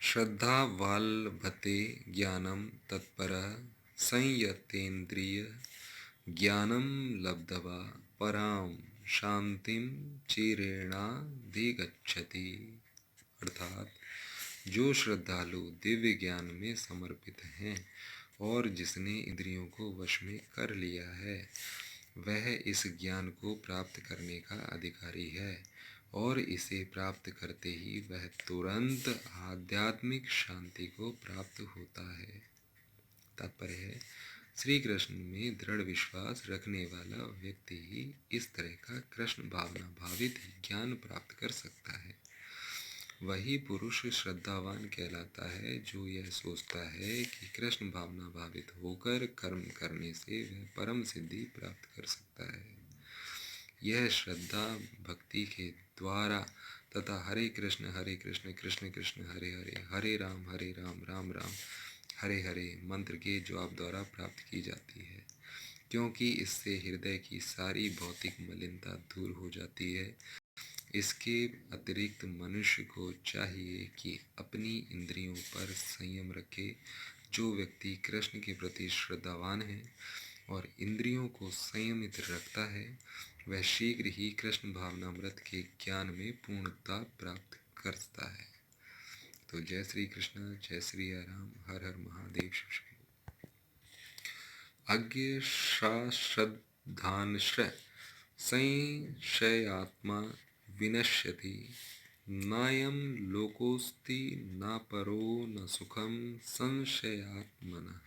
श्रद्धा वाल्भते ज्ञानम तत्पर संयतेन्द्रिय ज्ञानम लब्ध्वा पराम शांतिम चिरेणाधिगच्छति। अर्थात जो श्रद्धालु दिव्य ज्ञान में समर्पित हैं और जिसने इंद्रियों को वश में कर लिया है, वह इस ज्ञान को प्राप्त करने का अधिकारी है और इसे प्राप्त करते ही वह तुरंत आध्यात्मिक शांति को प्राप्त होता है। तात्पर्य है, श्री कृष्ण में दृढ़ विश्वास रखने वाला व्यक्ति ही इस तरह का कृष्ण भावना भावित ज्ञान प्राप्त कर सकता है। वही पुरुष श्रद्धावान कहलाता है जो यह सोचता है कि कृष्ण भावना भावित होकर कर्म करने से वह परम सिद्धि प्राप्त कर सकता है। यह श्रद्धा भक्ति के द्वारा तथा हरे कृष्ण कृष्ण कृष्ण हरे हरे, हरे राम राम राम हरे हरे मंत्र के जवाब द्वारा प्राप्त की जाती है, क्योंकि इससे हृदय की सारी भौतिक मलिनता दूर हो जाती है। इसके अतिरिक्त मनुष्य को चाहिए कि अपनी इंद्रियों पर संयम रखे। जो व्यक्ति कृष्ण के प्रति श्रद्धावान है और इंद्रियों को संयमित रखता है, वह शीघ्र ही कृष्ण भावनामृत के ज्ञान में पूर्णता प्राप्त करता है। तो जय श्री कृष्ण, जय श्री राम, हर हर महादेव, शिव शंभो। अज्ञ श्रद्धांश्च संशयात्मा विनश्यति, नायं लोकोस्ति न परो न सुखम संशयात्मनः।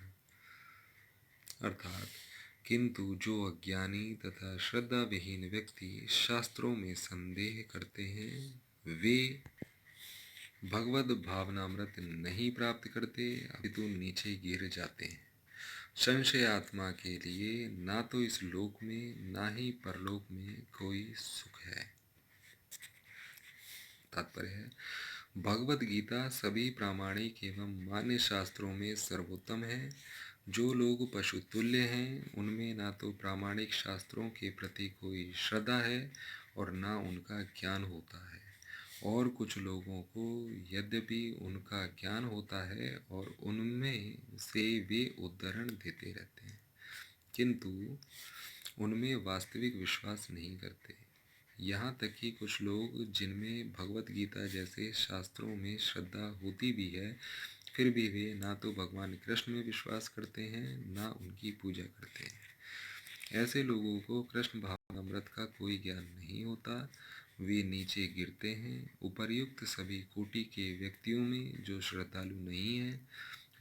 अर्थात किंतु जो अज्ञानी तथा श्रद्धा विहीन व्यक्ति शास्त्रों में संदेह करते हैं, वे भगवद भावनामृत नहीं प्राप्त करते, अपितु नीचे गिर जाते हैं। संशय आत्मा के लिए ना तो इस लोक में ना ही परलोक में कोई सुख है। तात्पर्य है, भगवद गीता सभी प्रामाणिक एवं मान्य शास्त्रों में सर्वोत्तम है। जो लोग पशु तुल्य हैं, उनमें ना तो प्रामाणिक शास्त्रों के प्रति कोई श्रद्धा है और ना उनका ज्ञान होता है, और कुछ लोगों को यद्यपि उनका ज्ञान होता है और उनमें से वे उद्धरण देते रहते हैं, किंतु उनमें वास्तविक विश्वास नहीं करते। यहाँ तक कि कुछ लोग जिनमें भगवत गीता जैसे शास्त्रों में श्रद्धा होती भी है, फिर भी वे ना तो भगवान कृष्ण में विश्वास करते हैं ना उनकी पूजा करते हैं। ऐसे लोगों को कृष्ण भावनामृत का कोई ज्ञान नहीं होता, वे नीचे गिरते हैं। उपर्युक्त सभी कोटि के व्यक्तियों में जो श्रद्धालु नहीं हैं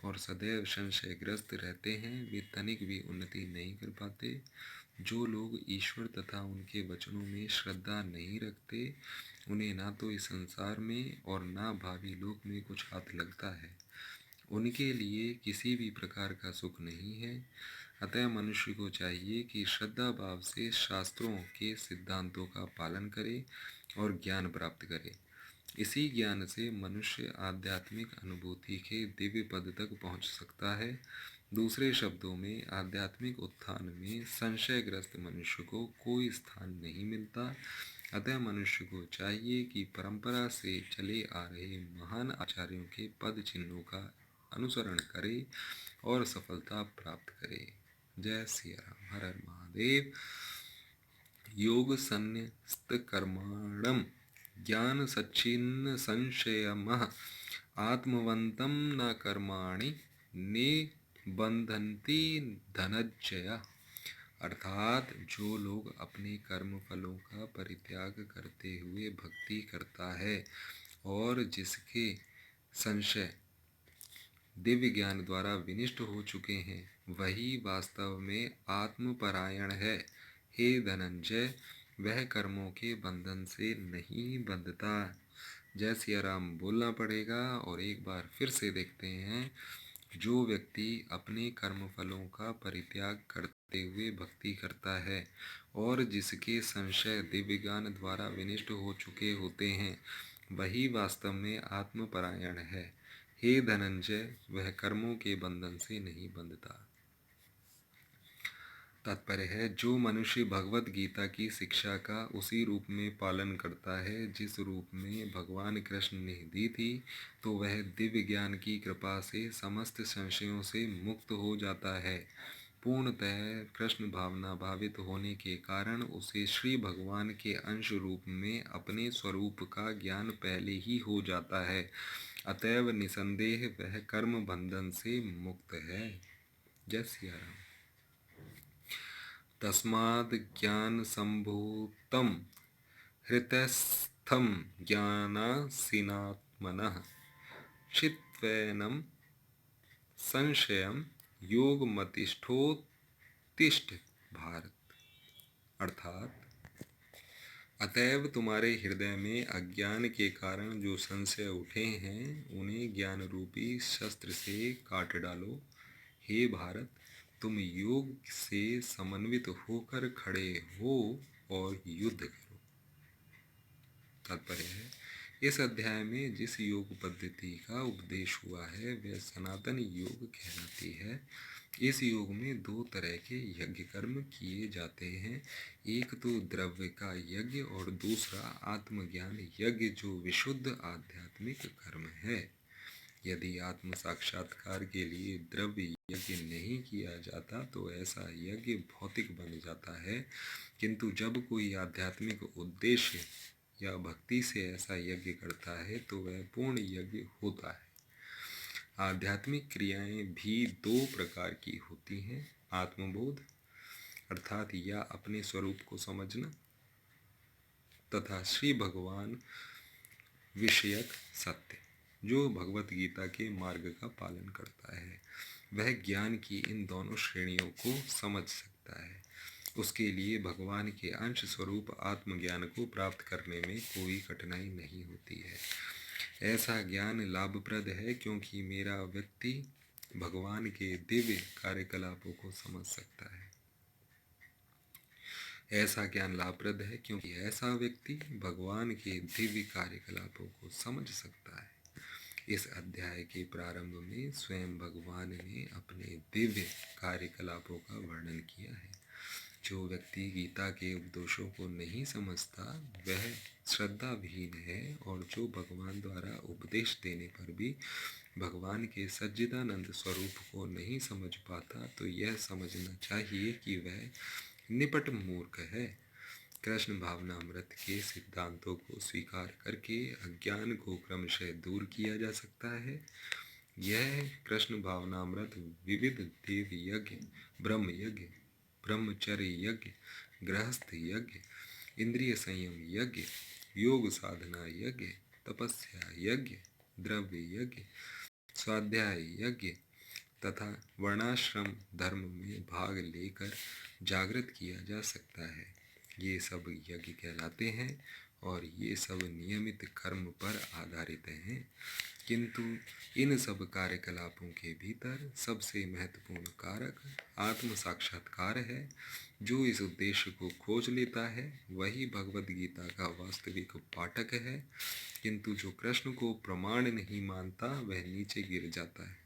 और सदैव संशयग्रस्त रहते हैं, वे तनिक भी उन्नति नहीं कर पाते। जो लोग ईश्वर तथा उनके वचनों में श्रद्धा नहीं रखते, उन्हें ना तो इस संसार में और ना भावी लोक में कुछ हाथ लगता है। उनके लिए किसी भी प्रकार का सुख नहीं है। अतः मनुष्य को चाहिए कि श्रद्धा भाव से शास्त्रों के सिद्धांतों का पालन करे और ज्ञान प्राप्त करे। इसी ज्ञान से मनुष्य आध्यात्मिक अनुभूति के दिव्य पद तक पहुंच सकता है। दूसरे शब्दों में, आध्यात्मिक उत्थान में संशयग्रस्त मनुष्य को कोई स्थान नहीं मिलता। अतः मनुष्य को चाहिए कि परंपरा से चले आ रहे महान आचार्यों के पद चिन्हों का अनुसरण करे और सफलता प्राप्त करे। जय श्री राम, हर हर महादेव। योग संन्यस्त कर्माणम ज्ञान सच्चिन्न संशयमः आत्मवंतम न कर्माणि निबंधन्ति धनंजय। अर्थात जो लोग अपने कर्म फलों का परित्याग करते हुए भक्ति करता है और जिसके संशय दिव्य ज्ञान द्वारा विनिष्ट हो चुके हैं, वही वास्तव में आत्मपरायण है। हे धनंजय, वह कर्मों के बंधन से नहीं बंधता। जय सिया राम बोलना पड़ेगा और एक बार फिर से देखते हैं। जो व्यक्ति अपने कर्म फलों का परित्याग करते हुए भक्ति करता है और जिसके संशय दिव्य ज्ञान द्वारा विनिष्ट हो चुके होते हैं, वही वास्तव में आत्मपरायण है। हे धनंजय, वह कर्मों के बंधन से नहीं बंधता। तात्पर्य है, जो मनुष्य भगवत गीता की शिक्षा का उसी रूप में पालन करता है जिस रूप में भगवान कृष्ण ने दी थी, तो वह दिव्य ज्ञान की कृपा से समस्त संशयों से मुक्त हो जाता है। पूर्णतः कृष्ण भावना भावित होने के कारण उसे श्री भगवान के अंश रूप में अपने स्वरूप का ज्ञान पहले ही हो जाता है। अतएव निसंदेह वह कर्म बंधन से मुक्त है। जय सिया राम। तस्माद् ज्ञान संभूतम हृतस्थम ज्ञानासीनात्मनः चित्वैनं संशयम योगमतिष्ठोत्तिष्ठ भारत। अर्थात अतएव तुम्हारे हृदय में अज्ञान के कारण जो संशय उठे हैं उन्हें ज्ञान रूपी शस्त्र से काट डालो। हे भारत, तुम योग से समन्वित होकर खड़े हो और युद्ध करो। तात्पर्य है, इस अध्याय में जिस योग पद्धति का उपदेश हुआ है वह सनातन योग कहलाती है। इस योग में दो तरह के यज्ञ कर्म किए जाते हैं, एक तो द्रव्य का यज्ञ और दूसरा आत्मज्ञान यज्ञ जो विशुद्ध आध्यात्मिक कर्म है। यदि आत्म साक्षात्कार के लिए द्रव्य यज्ञ नहीं किया जाता तो ऐसा यज्ञ भौतिक बन जाता है, किंतु जब कोई आध्यात्मिक उद्देश्य या भक्ति से ऐसा यज्ञ करता है तो वह पूर्ण यज्ञ होता है। आध्यात्मिक क्रियाएं भी दो प्रकार की होती हैं, आत्मबोध अर्थात या अपने स्वरूप को समझना तथा श्री भगवान विषयक सत्य जो भगवत गीता के मार्ग का पालन करता है। वह ज्ञान की इन दोनों श्रेणियों को समझ सकता है। उसके लिए भगवान के अंश स्वरूप आत्मज्ञान को प्राप्त करने में कोई कठिनाई नहीं होती है। ऐसा ज्ञान लाभप्रद है क्योंकि मेरा व्यक्ति भगवान के दिव्य कार्यकलापों को समझ सकता है। ऐसा ज्ञान लाभप्रद है क्योंकि ऐसा व्यक्ति भगवान के दिव्य कार्यकलापों को समझ सकता है। इस अध्याय के प्रारंभ में स्वयं भगवान ने अपने दिव्य कार्यकलापों का वर्णन किया है। जो व्यक्ति गीता के उपदेशों को नहीं समझता वह श्रद्धाविहीन है, और जो भगवान द्वारा उपदेश देने पर भी भगवान के सच्चिदानंद स्वरूप को नहीं समझ पाता तो यह समझना चाहिए कि वह निपट मूर्ख है। कृष्ण भावनामृत के सिद्धांतों को स्वीकार करके अज्ञान को क्रमशः दूर किया जा सकता है। यह कृष्ण भावनामृत विविध देव यज्ञ, ब्रह्म यज्ञ, ब्रह्मचर्य यज्ञ, गृहस्थ यज्ञ, इंद्रिय संयम यज्ञ, योग साधना यज्ञ, तपस्या यज्ञ, द्रव्य यज्ञ, स्वाध्याय यज्ञ तथा वर्णाश्रम धर्म में भाग लेकर जागृत किया जा सकता है। ये सब यज्ञ कहलाते हैं और ये सब नियमित कर्म पर आधारित हैं, किंतु इन सब कार्यकलापों के भीतर सबसे महत्वपूर्ण कारक आत्म साक्षात्कार है। जो इस उद्देश्य को खोज लेता है वही भगवद गीता का वास्तविक पाठक है, किंतु जो कृष्ण को प्रमाण नहीं मानता वह नीचे गिर जाता है।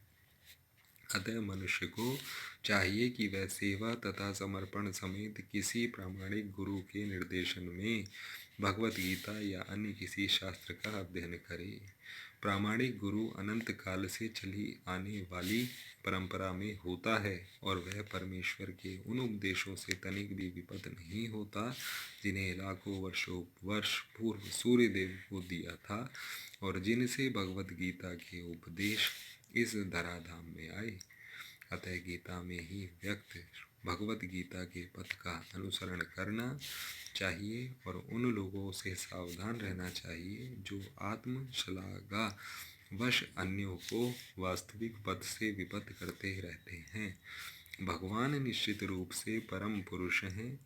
अतः मनुष्य को चाहिए कि वह सेवा तथा समर्पण समेत किसी प्रामाणिक गुरु के निर्देशन में भगवत गीता या अन्य किसी शास्त्र का अध्ययन करे। प्रामाणिक गुरु अनंत काल से चली आने वाली परंपरा में होता है और वह परमेश्वर के उन उपदेशों से तनिक भी विपद नहीं होता जिन्हें लाखों वर्ष पूर्व सूर्य देव को दिया था और जिनसे भगवत गीता के उपदेश इस धराधाम में आए। अतः गीता में ही व्यक्त भगवत गीता के पथ का अनुसरण करना चाहिए और उन लोगों से सावधान रहना चाहिए जो आत्मश्लाघा वश अन्यों को वास्तविक पथ से विपथ करते रहते हैं। भगवान निश्चित रूप से परम पुरुष हैं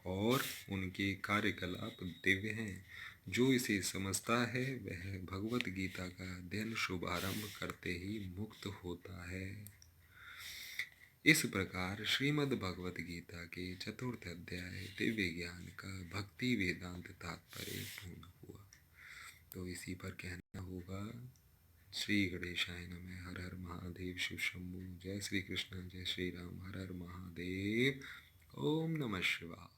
और उनके कार्यकलाप दिव्य हैं। जो इसे समझता है वह भगवत गीता का अध्ययन शुभारंभ करते ही मुक्त होता है। इस प्रकार श्रीमद् भगवत गीता के चतुर्थ अध्याय दिव्य ज्ञान का भक्ति वेदांत तात्पर्य पूर्ण हुआ। तो इसी पर कहना होगा, श्री गणेशाय नमः। हर हर महादेव शिव शंभु। जय श्री कृष्ण, जय श्री राम। हर हर महादेव। ओम नमः शिवाय।